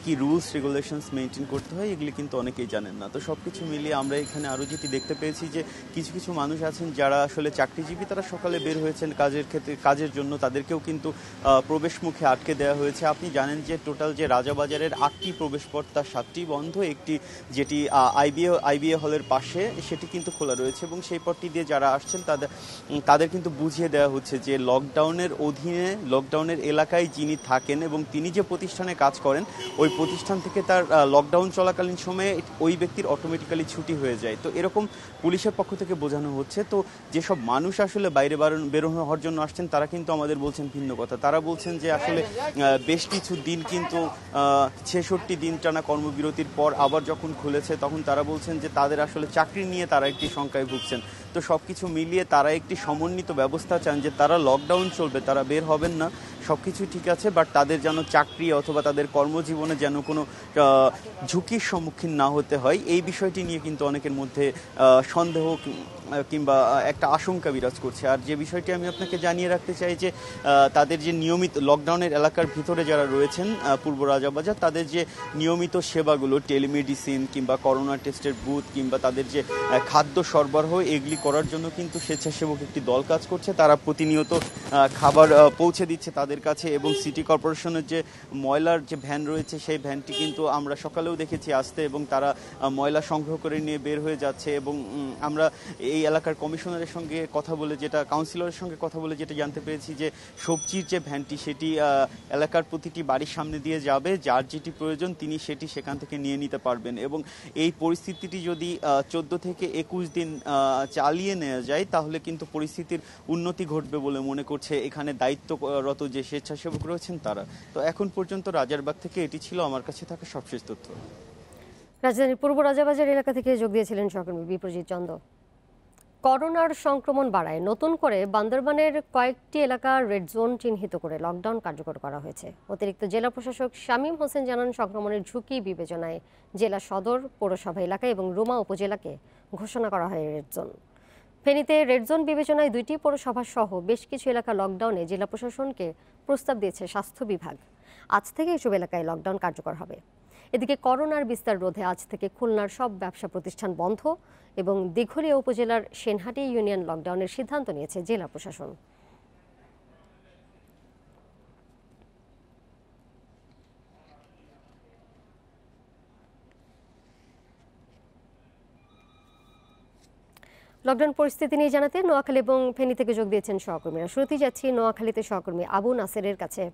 কি রুলস রেগুলেশনস মেনটেন করতে হয়, এগুলি কিন্তু অনেকেই জানেন না। তো সব কিছু মিলিয়ে আমরা এখানে আরও যেটি দেখতে পেয়েছি যে কিছু কিছু মানুষ আছেন যারা আসলে চাকরিজীবী, তারা সকালে বের হয়েছেন কাজের জন্য, তাদেরকেও কিন্তু প্রবেশ মুখে আটকে দেওয়া হয়েছে। আপনি জানেন যে টোটাল যে রাজাবাজারের 8টি প্রবেশপথ তার 7টি বন্ধ, একটি যেটি আইবিএ হলের পাশে সেটি কিন্তু খোলা রয়েছে এবং সেই পথটি দিয়ে যারা আসছেন তাদের কিন্তু বুঝিয়ে দেওয়া হচ্ছে যে লকডাউনের অধীনে, লকডাউনের এলাকায় যিনি থাকেন এবং তিনি যে প্রতিষ্ঠানে কাজ করেন ওই প্রতিষ্ঠান থেকে তার লকডাউন চলাকালীন সময়ে ওই ব্যক্তির অটোমেটিক্যালি ছুটি হয়ে যায়। তো এরকম পুলিশের পক্ষ থেকে বোঝানো হচ্ছে। তো যেসব মানুষ আসলে বাইরে বেরোনো হওয়ার জন্য আসছেন তারা কিন্তু আমাদের বলছেন ভিন্ন কথা। তারা বলছেন যে আসলে বেশ কিছু দিন কিন্তু 66 দিন টানা কর্মবিরতির পর আবার যখন খুলেছে তখন তারা বলছেন যে তাদের আসলে চাকরি নিয়ে তারা একটি শঙ্কায় ভুগছেন। তো সব কিছু মিলিয়ে তারা একটি সমন্বিত ব্যবস্থা চান যে তারা লকডাউন চলবে, তারা বের হবেন না, সব কিছু ঠিক আছে, বাট তাদের যেন চাকরি অথবা তাদের কর্মজীবনে যেন কোনো ঝুঁকির সম্মুখীন না হতে হয়, এই বিষয়টি নিয়ে কিন্তু অনেকের মধ্যে সন্দেহ কিংবা একটা আশঙ্কা বিরাজ করছে। আর যে বিষয়টি আমি আপনাকে জানিয়ে রাখতে চাই যে তাদের যে নিয়মিত লকডাউনের এলাকার ভিতরে যারা রয়েছেন পূর্ব রাজাবাজার, তাদের যে নিয়মিত সেবাগুলো, টেলিমেডিসিন কিংবা করোনা টেস্টের বুথ কিংবা তাদের যে খাদ্য সরবরাহ, এগুলি করার জন্য কিন্তু স্বেচ্ছাসেবক একটি দল কাজ করছে। তারা প্রতিনিয়ত খাবার পৌঁছে দিচ্ছে তাদের কাছে এবং সিটি কর্পোরেশনের যে ময়লার যে ভ্যান রয়েছে সেই ভ্যানটি কিন্তু আমরা সকালেও দেখেছি আসতে এবং তারা ময়লা সংগ্রহ করে নিয়ে বের হয়ে যাচ্ছে। এবং আমরা এই এলাকার কমিশনারের সঙ্গে কথা বলে, কাউন্সিলরের সঙ্গে কথা বলে যেটা জানতে পেরেছি যে সবজির যে ভ্যানটি সেটি এলাকার প্রতিটি বাড়ির সামনে দিয়ে যাবে, যার যেটি প্রয়োজন তিনি সেটি সেখান থেকে নিয়ে নিতে পারবেন। এবং এই পরিস্থিতিটি যদি 14 থেকে 21 দিন চালিয়ে নেওয়া যায় তাহলে কিন্তু পরিস্থিতির উন্নতি ঘটবে বলে মনে করছে এখানে দায়িত্বরত যে স্বেচ্ছাসেবক রয়েছেন তারা। তো এখন পর্যন্ত রাজারবাগ থেকে এটি ছিল আমার কাছে থাকা সবশেষ তথ্য। রাজধানীর পূর্ব রাজাবাজার এলাকা থেকে যোগ দিয়েছিলেন সহকর্মী বিপ্রজিৎ চন্দ্র। করোনার সংক্রমণ বাড়ায় নতুন করে বান্দরবানের কয়েকটি এলাকা রেড জোন চিহ্নিত করে লকডাউন কার্যকর করা হয়েছে। অতিরিক্ত জেলা প্রশাসক শামীম হোসেন জানান, সংক্রমণের ঝুঁকি বিবেচনায় জেলা সদর, পৌরসভা এলাকা এবং রুমা উপজেলাকে ঘোষণা করা হয় রেড জোন। ফেনীতে রেড জোন বিবেচনায় 2টি পৌরসভা সহ বেশ কিছু এলাকা লকডাউনে জেলা প্রশাসনকে প্রস্তাব দিয়েছে স্বাস্থ্য বিভাগ। আজ থেকে এসব এলাকায় লকডাউন কার্যকর হবে। এদিকে করোনার বিস্তার রোধে আজ থেকে খুলনার সব ব্যবসা প্রতিষ্ঠান বন্ধ এবং দিঘলিয়া উপজেলার সেনহাটি ইউনিয়ন লকডাউনের সিদ্ধান্ত নিয়েছে জেলা প্রশাসন। লকডাউন পরিস্থিতি নিয়ে জানাতে নোয়াখালী এবং ফেনী থেকে যোগ দিয়েছেন সহকর্মীরা। শুরুতেই যাচ্ছি নোয়াখালীতে সহকর্মী আবু নাসেরের কাছে।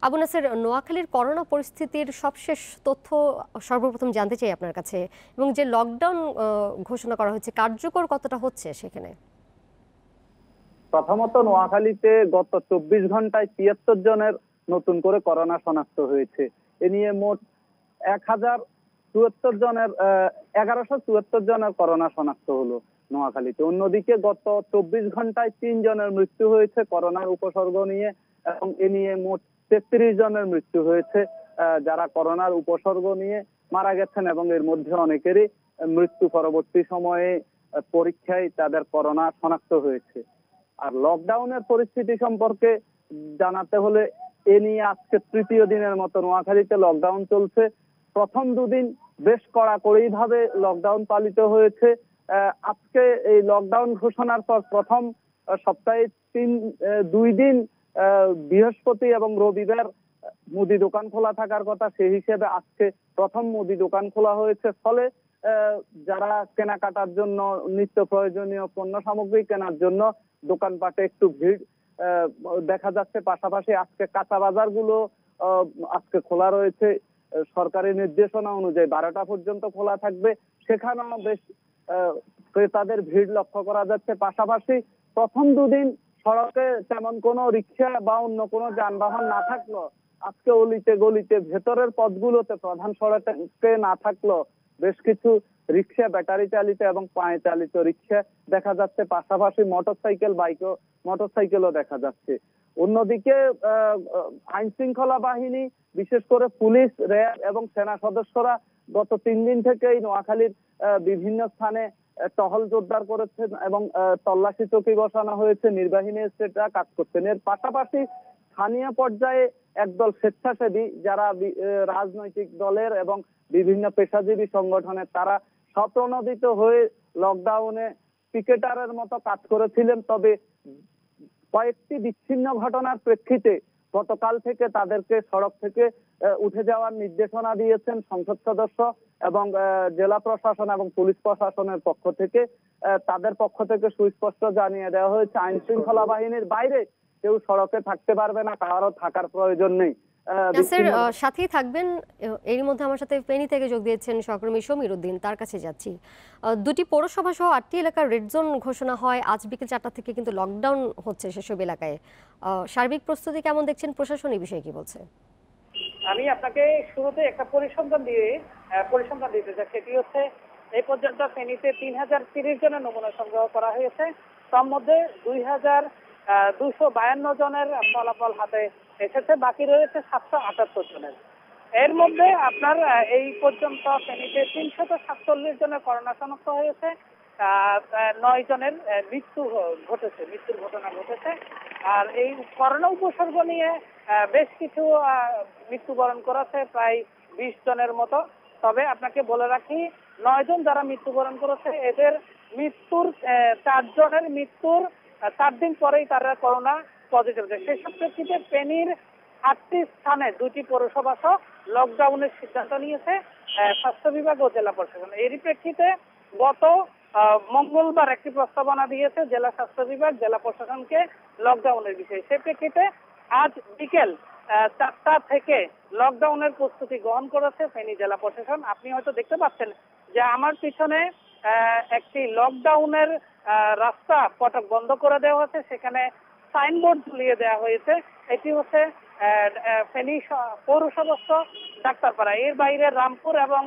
আবু নাসের, নোয়াখালীর করোনা পরিস্থিতির সবশেষ তথ্য সর্বপ্রথম জানতে চাই আপনার কাছে, এবং যে লকডাউন ঘোষণা করা হয়েছে কার্যকর কতটা হচ্ছে সেখানে? প্রথমত নোয়াখালীতে গত 24 ঘন্টায় 73 জনের নতুন করে করোনা শনাক্ত হয়েছে। এ নিয়ে মোট 1174 জনের করোনা শনাক্ত হলো নোয়াখালীতে। অন্যদিকে গত 24 ঘন্টায় 3 জনের মৃত্যু হয়েছে করোনার উপসর্গ নিয়ে, এবং এ নিয়ে মোট 33 জনের মৃত্যু হয়েছে যারা করোনার উপসর্গ নিয়ে মারা গেছেন, এবং এর মধ্যে অনেকেরই মৃত্যু পরবর্তী সময়ে পরীক্ষায় তাদের করোনা শনাক্ত হয়েছে। আর লকডাউনের পরিস্থিতি সম্পর্কে জানাতে হলে এ নিয়ে আজকে তৃতীয় দিনের মতো নোয়াখালীতে লকডাউন চলছে। প্রথম দুদিন বেশ কড়াকড়ি ভাবে লকডাউন পালিত হয়েছে। আজকে এই লকডাউন ঘোষণার পর প্রথম সপ্তাহে 2 দিন বৃহস্পতি এবং রবিবার মুদি দোকান খোলা থাকার কথা, সেই হিসেবে আজকে প্রথম মুদি দোকান খোলা হয়েছে। ফলে যারা কেনাকাটার জন্য নিত্য প্রয়োজনীয় পণ্য সামগ্রী কেনার জন্য দোকানপাটে একটু ভিড় দেখা যাচ্ছে। পাশাপাশি আজকে কাঁচা বাজারগুলো আজকে খোলা রয়েছে, সরকারি নির্দেশনা অনুযায়ী 12টা পর্যন্ত খোলা থাকবে। সেখানেও বেশ ক্রেতাদের ভিড় লক্ষ্য করা যাচ্ছে। পাশাপাশি প্রথম দুদিন সড়কে তেমন কোনো রিক্সা বা অন্য কোনো যানবাহন না থাকলো, আজকে অলিতে গলিতে ভেতরের পথগুলোতে প্রধান সড়কে না থাকলো বেশ কিছু রিক্সা, ব্যাটারি চালিত এবং পায়ে চালিত রিক্সা দেখা যাচ্ছে। পাশাপাশি মোটরসাইকেলও দেখা যাচ্ছে। অন্যদিকে আইন শৃঙ্খলা বাহিনী, বিশেষ করে পুলিশ, র্যাব এবং সেনা সদস্যরা গত 3 দিন থেকেই নোয়াখালীর বিভিন্ন স্থানে টহল জোরদার করেছেন এবং তল্লাশি চৌকি বসানো হয়েছে। নির্বাহী ম্যাজিস্ট্রেটরা কাজ করছেন। এর পাশাপাশি স্থানীয় পর্যায়ে একদল স্বেচ্ছাসেবী যারা রাজনৈতিক দলের এবং বিভিন্ন পেশাজীবী সংগঠনের, তারা স্বপ্রণোদিত হয়ে লকডাউনে পিকেটারের মতো কাজ করেছিলেন। তবে কয়েকটি বিচ্ছিন্ন ঘটনার প্রেক্ষিতে গতকাল থেকে তাদেরকে সড়ক থেকে উঠে যাওয়ার নির্দেশনা দিয়েছেন সংসদ সদস্য এবং জেলা প্রশাসন এবং পুলিশ প্রশাসনের পক্ষ থেকে। তাদের পক্ষ থেকে সুস্পষ্ট জানিয়ে দেওয়া হয়েছে আইন শৃঙ্খলা বাহিনীর বাইরে কেউ সড়কে থাকতে পারবে না, কারো থাকার প্রয়োজন নেই। সাথেই থাকবেন। এর মধ্যে আমার সাথে ফেনী থেকে যোগ দিয়েছেন সহকর্মী সমীর উদ্দিন, তার কাছে যাচ্ছি। 2টি পৌরসভা সহ 8টি এলাকার রেড জোন ঘোষণা হয়। আজ বিকেল 4টা থেকে কিন্তু লকডাউন হচ্ছে সেসব এলাকায়। সার্বিক প্রস্তুতি কেমন দেখছেন, প্রশাসন এই বিষয়ে কি বলছে? আমি আপনাকে শুরুতে একটা পরিসংখ্যান দিতে চাই। সেটি হচ্ছে এই পর্যন্ত ফেনীতে 3030 জনের নমুনা সংগ্রহ করা হয়েছে। তার মধ্যে 2252 জনের ফলাফল হাতে এসেছে, বাকি রয়েছে 778 জনের। এর মধ্যে আপনার এই পর্যন্ত ফেনীতে 347 জনের করোনা শনাক্ত হয়েছে, 9 জনের মৃত্যুর ঘটনা ঘটেছে। আর এই করোনা উপসর্গ নিয়ে বেশ কিছু মৃত্যুবরণ করেছে প্রায় 20 জনের মতো। তবে আপনাকে বলে রাখি, 9 জন যারা মৃত্যুবরণ করেছে এদের মৃত্যুর 4 জনের মৃত্যুর 4 দিন পরেই তারা করোনা পজিটিভ। সেই প্রেক্ষিতে ফেনীর 8টি স্থানে 2টি পৌরসভা সহ লকডাউনের সিদ্ধান্ত নিয়েছে স্বাস্থ্য বিভাগ ও জেলা প্রশাসন। এরই প্রেক্ষিতে গত মঙ্গলবার একটি প্রস্তাবনা দিয়েছে জেলা স্বাস্থ্য বিভাগ জেলা প্রশাসনকে লকডাউনের বিষয়ে। সেই প্রেক্ষিতে আজ বিকেল 4টা থেকে লকডাউনের প্রস্তুতি গ্রহণ করেছে ফেনী জেলা প্রশাসন। আপনি হয়তো দেখতে পাচ্ছেন যে আমার পিছনে একটি লকডাউনের রাস্তা ফটক বন্ধ করে দেওয়া হয়েছে, সেখানে সাইনবোর্ড ঝুলিয়ে দেওয়া হয়েছে। এটি হচ্ছে ফেনী পৌরসভা ডাক্তারপাড়া। এর বাইরে রামপুর এবং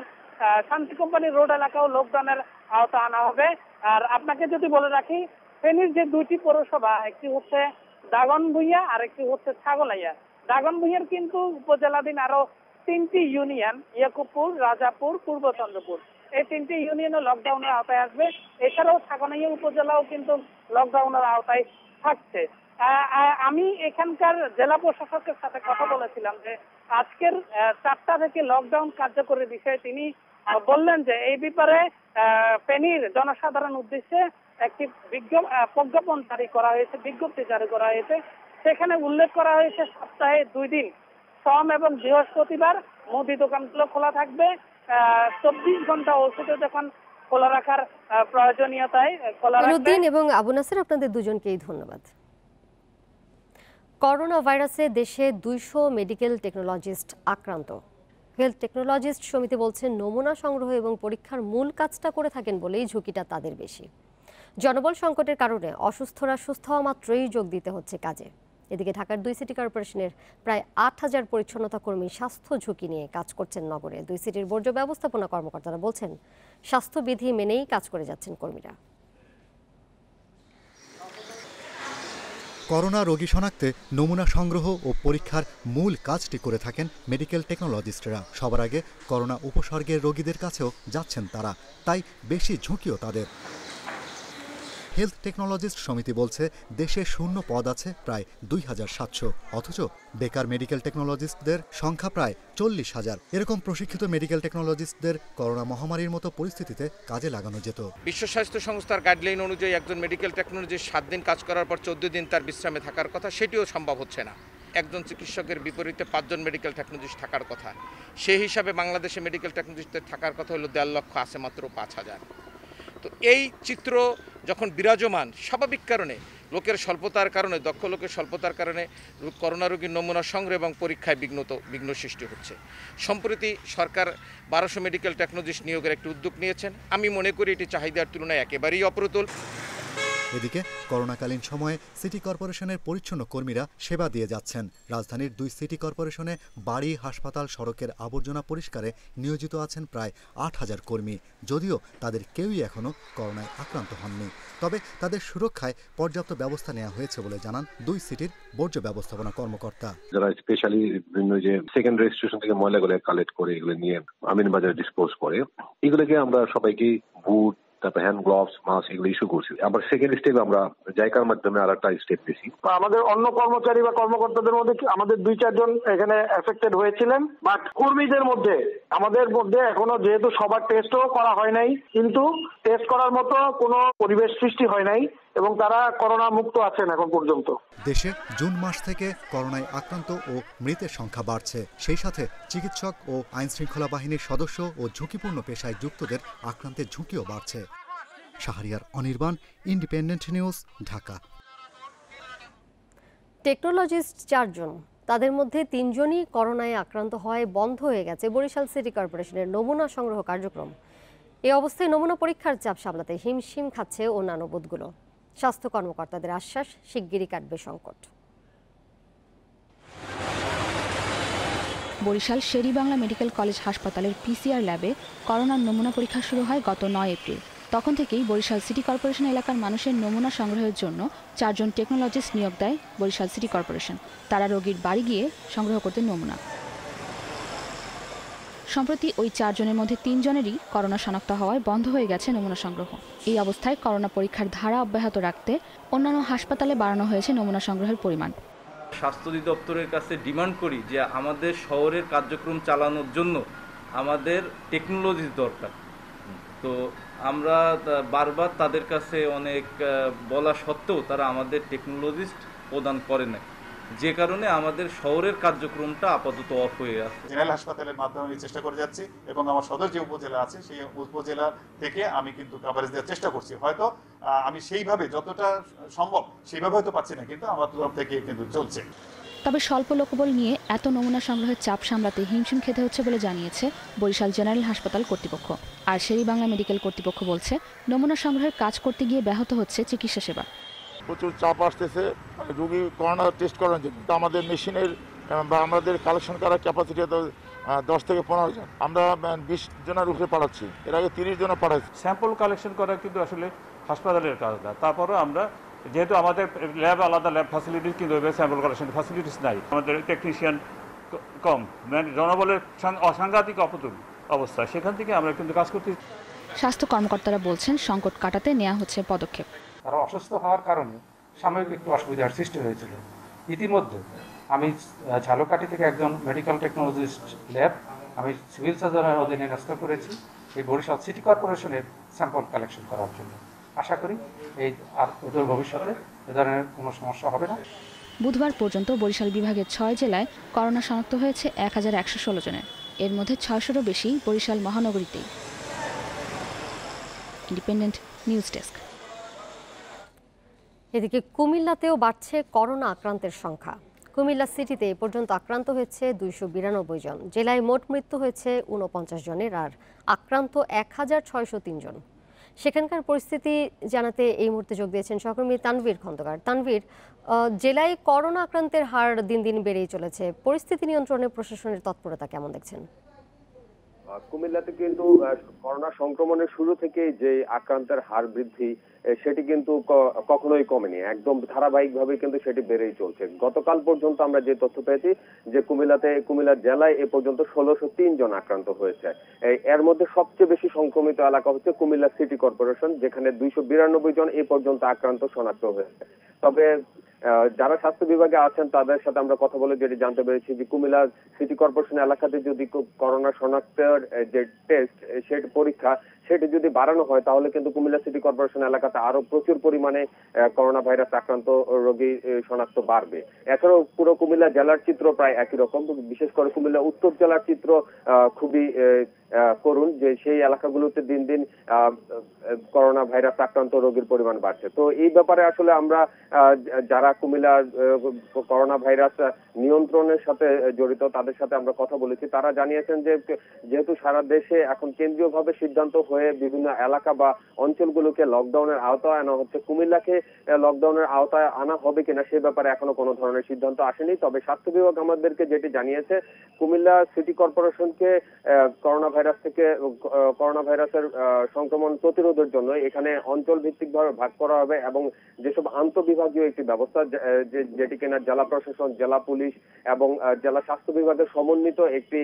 শান্তি কোম্পানি রোড এলাকাও লকডাউনের আওতা আনা হবে। আর আপনাকে যদি বলে রাখি, ফেনীর যে 2টি পৌরসভা, একটি হচ্ছে দাগনভূঞা আর একটি হচ্ছে ছাগলাইয়া। দাগনভূঞার কিন্তু উপজেলাধীন আরো 3টি ইউনিয়ন, ইয়াকুবপুর, রাজাপুর, পূর্ব চন্দ্রপুর, এই 3টি ইউনিয়নও লকডাউনের আওতায় আসবে। এছাড়াও ছাগলাইয়া উপজেলাও কিন্তু লকডাউনের আওতায় থাকছে। আমি এখানকার জেলা প্রশাসকের সাথে কথা বলেছিলাম যে আজকের 4টা থেকে লকডাউন কার্যকরের বিষয়ে তিনি বললেন যে এই ব্যাপারে ফেনীর জনসাধারণ উদ্দেশ্যে একটি প্রজ্ঞাপন জারি করা হয়েছে, বিজ্ঞপ্তি জারি করা হয়েছে। সেখানে উল্লেখ করা হয়েছে সপ্তাহে 2 দিন সোম এবং বৃহস্পতিবার মুদি দোকানগুলো খোলা থাকবে। 24 ঘন্টা ওষুধের দোকান খোলা রাখার প্রয়োজনীয়তায় খোলা রাখবে। এবং আবু নাসের, আপনাদের দুজনকেই ধন্যবাদ। করোনা ভাইরাসে দেশে 200 মেডিকেল টেকনোলজিস্ট আক্রান্ত। হেলথ টেকনোলজিস্ট সমিতি বলছে নমুনা সংগ্রহ এবং পরীক্ষার মূল কাজটা করে থাকেন বলেই ঝুঁকিটা তাদের বেশি। জনবল সংকটের কারণে অসুস্থরা সুস্থ হওয়া মাত্রই যোগ দিতে হচ্ছে কাজে। এদিকে ঢাকার 2 সিটি কর্পোরেশনের প্রায় 8000 পরিচ্ছন্নতা কর্মী স্বাস্থ্য ঝুঁকি নিয়ে কাজ করছেন নগরে। 2 সিটির বর্জ্য ব্যবস্থাপনা কর্মকর্তারা বলছেন, স্বাস্থ্যবিধি মেনেই কাজ করে যাচ্ছেন কর্মীরা। করোনা রোগী শনাক্তে নমুনা সংগ্রহ ও পরীক্ষার মূল কাজটি করে থাকেন মেডিকেল টেকনোলজিস্টরা। সবার আগে করোনা উপসর্গের রোগীদের কাছেও যাচ্ছেন তারা, তাই বেশি ঝুঁকিও তাদের। হেলথ টেকনোলজিস্ট সমিতি বলছে দেশে শূন্য পদ আছে প্রায় 2700, অথচ বেকার মেডিকেল টেকনোলজিস্টদের সংখ্যা প্রায় 40,000। এরকম প্রশিক্ষিত মেডিকেল টেকনোলজিস্টদের করোনা মহামারীর মতো পরিস্থিতিতে কাজে লাগানো যেত। বিশ্ব স্বাস্থ্য সংস্থার গাইডলাইন অনুযায়ী একজন মেডিকেল টেকনোলজিস্ট 7 দিন কাজ করার পর 14 দিন তার বিশ্রামে থাকার কথা, সেটিও সম্ভব হচ্ছে না। একজন চিকিৎসকের বিপরীতে 5 জন মেডিকেল টেকনোলজিস্ট থাকার কথা। সেই হিসাবে বাংলাদেশে মেডিকেল টেকনোলজিস্টদের থাকার কথা হলো 1.5 লক্ষ, আছে মাত্র 5000। তো এই চিত্র যখন বিরাজমান, স্বাভাবিক কারণে লোকের স্বল্পতার কারণে, দক্ষ লোকের স্বল্পতার কারণে করোনা রোগীর নমুনা সংগ্রহ এবং পরীক্ষায় বিঘ্ন সৃষ্টি হচ্ছে। সম্প্রতি সরকার 1200 মেডিকেল টেকনোলজিস্ট নিয়োগের একটি উদ্যোগ নিয়েছেন। আমি মনে করি এটি চাহিদার তুলনায় একেবারেই অপ্রতুল। এদিকে করোনাকালীন সময়ে সিটি কর্পোরেশনের পরিচ্ছন্ন কর্মীরা সেবা দিয়ে যাচ্ছেন। রাজধানীর 2 সিটি কর্পোরেশনে বাড়ি, হাসপাতাল, সড়কের আবর্জনা পরিষ্কারে নিয়োজিত আছেন প্রায় 8000 কর্মী। যদিও তাদের কেউই এখনও করোনায় আক্রান্ত হননি, তবে তাদের সুরক্ষায় পর্যাপ্ত ব্যবস্থা নেওয়া হয়েছে বলে জানান 2 সিটির বর্জ্য ব্যবস্থাপনা কর্মকর্তা। যারা স্পেশালি বিভিন্ন যে সেকেন্ডারি স্টেশন থেকে ময়লাগুলো কালেক্ট করে এগুলো নিয়ে আমিনবাজারে ডিসপোজ করে, এগুলোকে আমরা সবাইকে বুট, তারপর হ্যান্ড গ্লাভস, মাস্ক এগুলো ইস্যু করছি। আবার সেকেন্ড স্টেপে আমরা জায়গার মাধ্যমে আর একটা স্টেপ দিয়েছি। আমাদের অন্য কর্মচারী বা কর্মকর্তাদের মধ্যে আমাদের 2-4 জন এখানে এফেক্টেড হয়েছিলেন, বাট কর্মীদের মধ্যে আমাদের মধ্যে এখনো যেহেতু সবার টেস্টও করা হয় নাই, কিন্তু টেস্ট করার মতো কোনো পরিবেশ সৃষ্টি হয় নাই এবং তারা করোনা মুক্ত আছেন এখন পর্যন্ত। দেশে জুন মাস থেকে করোনায় আক্রান্ত ও মৃতের সংখ্যা বাড়ছে। সেই সাথে চিকিৎসক ও আইনশৃঙ্খলা বাহিনীর সদস্য ও ঝুঁকিপূর্ণ পেশায় যুক্তদের আক্রান্তের ঝুঁকিও বাড়ছে। Shahriar Anirban, independent News, Dhaka. Technologist 4 জন, তাদের মধ্যে 3 জনই করোনায় আক্রান্ত হওয়ায় বন্ধ হয়ে গেছে বরিশাল সিটি কর্পোরেশনের নমুনা সংগ্রহ কার্যক্রম। এই অবস্থায় নমুনা পরীক্ষার চাপ সামলাতে হিমশিম খাচ্ছে অন্যান্য বুথগুলো। স্বাস্থ্য কর্মকর্তাদের আশ্বাস, শিগগিরই কাটবে সংকট। বরিশাল শের-ই-বাংলা মেডিকেল কলেজ হাসপাতালের পিসিআর ল্যাবে করোনার নমুনা পরীক্ষা শুরু হয় গত 9 এপ্রিল। তখন থেকেই বরিশাল সিটি কর্পোরেশন এলাকার মানুষের নমুনা সংগ্রহের জন্য 4 জন টেকনোলজিস্ট নিয়োগ দেয় বরিশাল সিটি কর্পোরেশন। তারা রোগীর বাড়ি গিয়ে সংগ্রহ করতে নমুনা। সম্প্রতি ওই 4 জনের মধ্যে 3 জনেরই করোনা শনাক্ত হওয়ায় বন্ধ হয়ে গেছে নমুনা সংগ্রহ। এই অবস্থায় করোনা পরীক্ষার ধারা অব্যাহত রাখতে অন্যান্য হাসপাতালে বাড়ানো হয়েছে নমুনা সংগ্রহের পরিমাণ। স্বাস্থ্য অধিদপ্তরের কাছে ডিমান্ড করি যে আমাদের শহরের কার্যক্রম চালানোর জন্য আমাদের টেকনোলজি দরকার। তো আমরা বারবার তাদের কাছে অনেক বলা সত্ত্বেও তারা আমাদের টেকনোলজিস্ট প্রদান করে না, যে কারণে আমাদের শহরের কার্যক্রমটা আপাতত অফ হয়ে আছে। জেনারেল হাসপাতালের মাধ্যমে চেষ্টা করে যাচ্ছি এবং আমার সদর যে উপজেলা আছে সেই উপজেলা থেকে আমি কিন্তু কভারেজ দেওয়ার চেষ্টা করছি। হয়তো আমি সেইভাবে যতটা সম্ভব সেইভাবে হয়তো পাচ্ছি না, কিন্তু আমার তরফ থেকে কিন্তু চলছে। তবে স্বল্প লোকবল নিয়ে এত নমুনা সংগ্রহের চাপ সামলাতে হিমশিম খেতে হচ্ছে বলে জানিয়েছে বরিশাল জেনারেল হাসপাতাল কর্তৃপক্ষ। আর শের-ই-বাংলা মেডিকেল কর্তৃপক্ষ বলছে, নমুনা সংগ্রহের কাজ করতে গিয়ে ব্যাহত হচ্ছে চিকিৎসা সেবা। প্রচুর চাপ আসতেছে রোগী করোনা টেস্ট করার জন্য। আমাদের মেশিনের বা আমাদের কালেকশন করার ক্যাপাসিটি 10 থেকে 15 জন, আমরা 20 জনের উপরে পাঠাচ্ছি। এর আগে 30 জন পাঠাচ্ছি। স্যাম্পল কালেকশন করা কিন্তু আসলে হাসপাতালের কাজ না। তারপরেও আমরা যেহেতু আমাদের ল্যাব আলাদা ল্যাব ফ্যাসিলিটিস, কিন্তু স্যাম্পল কালেকশন ফ্যাসিলিটিস নাই, আমাদের টেকনিশিয়ান কম, মানে জনবলের অসাংঘাতিক অপ্রতুল অবস্থা, সেখান থেকে আমরা কিন্তু কাজ করতে। স্বাস্থ্য কর্মকর্তারা বলছেন, সংকট কাটাতে নেওয়া হচ্ছে পদক্ষেপ। তারা অসুস্থ হওয়ার কারণে সাময়িক একটু অসুবিধার সৃষ্টি হয়েছিল। ইতিমধ্যে আমি ঝালকাঠি থেকে একজন মেডিকেল টেকনোলজিস্ট ল্যাব আমি সিভিল সার্জনের অধীনে ন্যস্ত করেছি এই বরিশাল সিটি কর্পোরেশনের স্যাম্পল কালেকশন করার জন্য। আশা করি এই আর অদূর ভবিষ্যতে এ ধরনের কোনো সমস্যা হবে না। বুধবার পর্যন্ত বরিশাল বিভাগের 6 জেলায় করোনা শনাক্ত হয়েছে 1116 জনের। এর মধ্যে 600-রও বেশি বরিশাল মহানগরীতেই। Independent News desk. এদিকে কুমিল্লাতেও বাড়ছে করোনা আক্রান্তের সংখ্যা। কুমিল্লা সিটিতে এ পর্যন্ত আক্রান্ত হয়েছে 292 জন। জেলায় মোট মৃত্যু হয়েছে 49 জনের আর আক্রান্ত 1603 জন। সেখানকার পরিস্থিতি জানাতে এই মুহূর্তে যোগ দিয়েছেন সহকর্মী তানভীর খন্দকার। তানভীর, জেলায় করোনা আক্রান্তের হার দিন দিন বেড়েই চলেছে, পরিস্থিতি নিয়ন্ত্রণে প্রশাসনের তৎপরতা কেমন দেখছেন? কুমিল্লাতে কিন্তু করোনা সংক্রমণের শুরু থেকে যে আক্রান্তের হার বৃদ্ধি সেটি কিন্তু কখনোই কমেনি, একদম ধারাবাহিকভাবে কিন্তু সেটি বেড়েই চলছে। গতকাল পর্যন্ত আমরা যে তথ্য পেয়েছি যে কুমিল্লা জেলায় এ পর্যন্ত 1603 জন আক্রান্ত হয়েছে। এর মধ্যে সবচেয়ে বেশি সংক্রমিত এলাকা হচ্ছে কুমিল্লা সিটি কর্পোরেশন, যেখানে 292 জন এ পর্যন্ত আক্রান্ত শনাক্ত হয়েছে। তবে যারা স্বাস্থ্য বিভাগে আছেন তাদের সাথে আমরা কথা বলে যেটি জানতে পেরেছি যে কুমিল্লা সিটি কর্পোরেশন এলাকাতে যদি করোনা শনাক্তের যে টেস্ট সেটি পরীক্ষা সেটি যদি বাড়ানো হয় তাহলে কিন্তু কুমিল্লা সিটি কর্পোরেশন এলাকাতে আরো প্রচুর পরিমাণে করোনা ভাইরাস আক্রান্ত রোগী শনাক্ত বাড়বে। এছাড়াও পুরো কুমিল্লা জেলার চিত্র প্রায় একই রকম, বিশেষ করে কুমিল্লা উত্তর জেলার চিত্র খুবই করুন, যে সেই এলাকাগুলোতে দিন দিন করোনা ভাইরাস আক্রান্ত রোগীর পরিমাণ বাড়ছে। তো এই ব্যাপারে আসলে আমরা যারা কুমিল্লার করোনা ভাইরাস নিয়ন্ত্রণের সাথে জড়িত তাদের সাথে আমরা কথা বলেছি। তারা জানিয়েছেন যে যেহেতু সারা দেশে এখন কেন্দ্রীয়ভাবে সিদ্ধান্ত হয়ে বিভিন্ন এলাকা বা অঞ্চলগুলোকে লকডাউনের আওতায় আনা হচ্ছে, কুমিল্লাকে লকডাউনের আওতায় আনা হবে কিনা সে ব্যাপারে এখনো কোনো ধরনের সিদ্ধান্ত আসেনি। তবে স্বাস্থ্য বিভাগ আমাদেরকে যেটি জানিয়েছে, কুমিল্লা সিটি কর্পোরেশনকে করোনা ভাইরাসের সংক্রমণ প্রতিরোধের জন্য এখানে অঞ্চল ভিত্তিকভাবে ভাগ করা হবে এবং যেসব আন্তঃবিভাগীয় একটি ব্যবস্থা যেটি কিনা জেলা প্রশাসন, জেলা পুলিশ এবং জেলা স্বাস্থ্য বিভাগের সমন্বিত একটি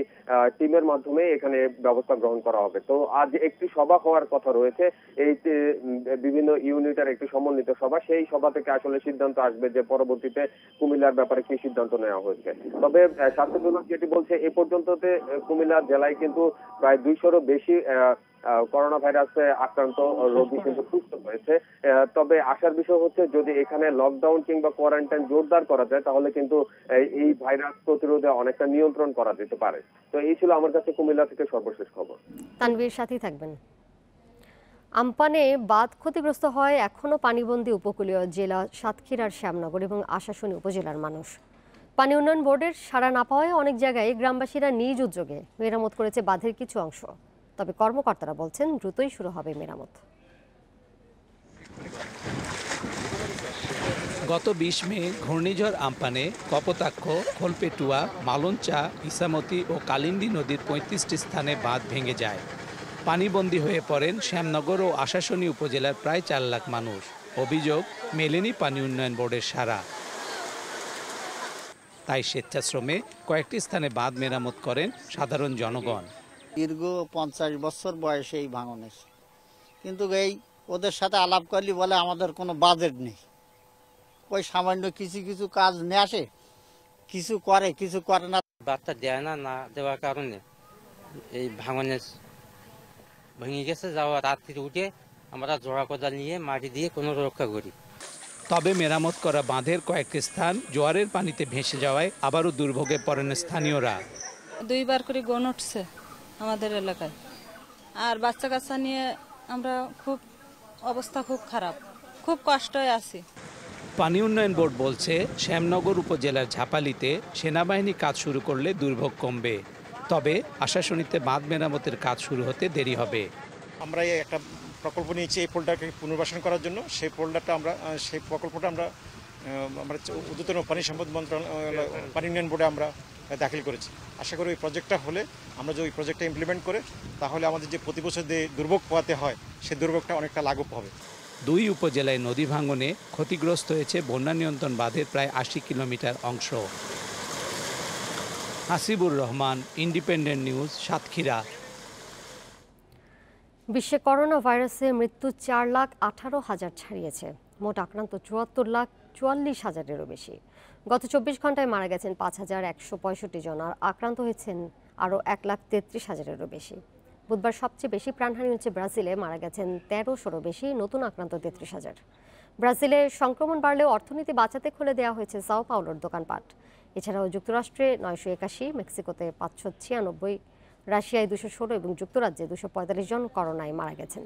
টিমের মাধ্যমে এখানে ব্যবস্থা গ্রহণ করা হবে। তো আজ একটি সভা হওয়ার কথা রয়েছে, এই বিভিন্ন ইউনিটের একটি সমন্বিত সভা, সেই সভা থেকে আসলে সিদ্ধান্ত আসবে যে পরবর্তীতে কুমিল্লার ব্যাপারে কি সিদ্ধান্ত নেওয়া হয়েছে। তবে স্বাস্থ্য বিভাগ যেটি বলছে, এ পর্যন্ততে কুমিল্লা জেলায় কিন্তু প্রায় 200-রও বেশি করোনা ভাইরাসে আক্রান্ত রোগী কিন্তু সুস্থ হয়েছে। তবে আশার বিষয় হচ্ছে যদি এখানে লকডাউন কিংবা কোয়ারেন্টাইন জোরদার করা যায় তাহলে কিন্তু এই ভাইরাস প্রতিরোধে অনেকটা নিয়ন্ত্রণ করা যেতে পারে। তো এই ছিল আমার কাছে কুমিল্লা থেকে সর্বশেষ খবর। তানভীর সাথেই থাকবেন। আমপানে বাঁধ ক্ষতিগ্রস্ত হয় এখনো পানিবন্দী উপকূলীয় জেলা সাতক্ষীরার শ্যামনগর এবং আশাশুনি উপজেলার মানুষ। পানি উন্নয়ন বোর্ডের সাড়া না পাওয়ায় অনেক জায়গায় গ্রামবাসীরা নিজ উদ্যোগে মেরামত করেছে বাঁধের কিছু অংশ। তবে কর্মকর্তারা বলছেন দ্রুতই শুরু হবে মেরামত। গত 20 মে ঘূর্ণিঝড় আমপানে কপোতাক্ষ, খোলপেটুয়া, মালঞ্চা, ইসামতি ও কালিন্দী নদীর 35টি স্থানে বাঁধ ভেঙে যায়। পানিবন্দী হয়ে পড়েন শ্যামনগর ও আশাশুনি উপজেলার প্রায় 4 লাখ মানুষ। অভিযোগ, মেলেনি পানি উন্নয়ন বোর্ডের সাড়া। তাই স্বেচ্ছাশ্রমে কয়েকটি স্থানে বাঁধ মেরামত করেন সাধারণ জনগণ। দীর্ঘ 50 বছর বয়সে এই ভাঙনের, কিন্তু এই ওদের সাথে আলাপ করলি বলে আমাদের কোনো বাজেট নেই, ওই সামান্য কিছু কাজ নিয়ে আসে, কিছু করে না। বার্তা দেয় না দেওয়ার কারণে এই ভাঙনের ভেঙে গেছে। যাওয়া রাত্রি উঠে আমরা জোড়া কোদাল নিয়ে মাটি দিয়ে কোনো রক্ষা করি। তবে মেরামত করা বাঁধের কয়েকটি স্থান জোয়ারের পানিতে ভেসে যাওয়ায় আবারও দুর্ভোগে পড়েন স্থানীয়রা। 2বার করে গণ উঠছে আমাদের এলাকায়, আর বাচ্চা কাচ্চা নিয়ে আমরা অবস্থা খুব খারাপ, খুব কষ্টে আছি। পানি উন্নয়ন বোর্ড বলছে শ্যামনগর উপজেলার ঝাপালিতে সেনাবাহিনী কাজ শুরু করলে দুর্ভোগ কমবে। তবে আশাশুনিতে বাঁধ মেরামতের কাজ শুরু হতে দেরি হবে। আমরা একটা প্রকল্প নিয়েছি এই পোল্ডারকে পুনর্বাসন করার জন্য। সেই প্রকল্পটা আমরা উদ্যতন পানি সম্পদ মন্ত্রণালয় পানি উন্নয়ন বোর্ডে আমরা দাখিল করেছি। আশা করি ওই প্রজেক্টটা হলে, আমরা যদি ওই প্রজেক্টটা ইমপ্লিমেন্ট করে, তাহলে আমাদের যে প্রতি বছর যে দুর্ভোগ পোহাতে হয় সেই দুর্ভোগটা অনেকটা লাঘব হবে। 2 উপজেলায় নদী ভাঙনে ক্ষতিগ্রস্ত হয়েছে বন্যা নিয়ন্ত্রণ বাঁধের প্রায় 80 কিলোমিটার অংশ। Hasibur Rahman, independent news, Satkhira. বিশ্বে করোনা ভাইরাসে মৃত্যু 4,18,000 ছাড়িয়েছে। মোট আক্রান্ত 74,44,000-এরও বেশি। গত 24 ঘন্টায় মারা গেছেন 5,165 জন, আর আক্রান্ত হয়েছেন আরও 1,33,000-এরও বেশি। বুধবার সবচেয়ে বেশি প্রাণহানি হচ্ছে ব্রাজিলে, মারা গেছেন 1300-রও বেশি, নতুন আক্রান্ত 33,000। ব্রাজিলে সংক্রমণ বাড়লেও অর্থনীতি বাঁচাতে খুলে দেওয়া হয়েছে সাও পাওলোর দোকানপাট। এছাড়াও যুক্তরাষ্ট্রে 981, মেক্সিকোতে 596, রাশিয়ায় 216 এবং যুক্তরাজ্যে 245 জন করোনায় মারা গেছেন।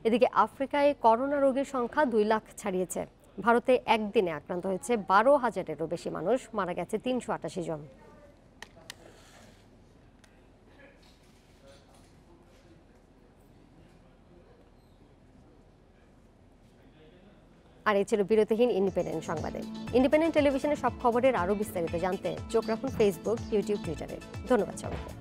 এদিকে আফ্রিকায় করোনা রোগীর সংখ্যা 2 লাখ ছাড়িয়েছে। ভারতে একদিনে আক্রান্ত হয়েছে 12,000-এরও বেশি মানুষ, মারা গেছে 388 জন। আর এই ছিল বিরতিহীন ইন্ডিপেন্ডেন্ট সংবাদে। ইন্ডিপেন্ডেন্ট টেলিভিশনের সব খবরের আরও বিস্তারিত জানতে চোখ রাখুন ফেসবুক, ইউটিউব, টুইটারে। ধন্যবাদ সবাইকে।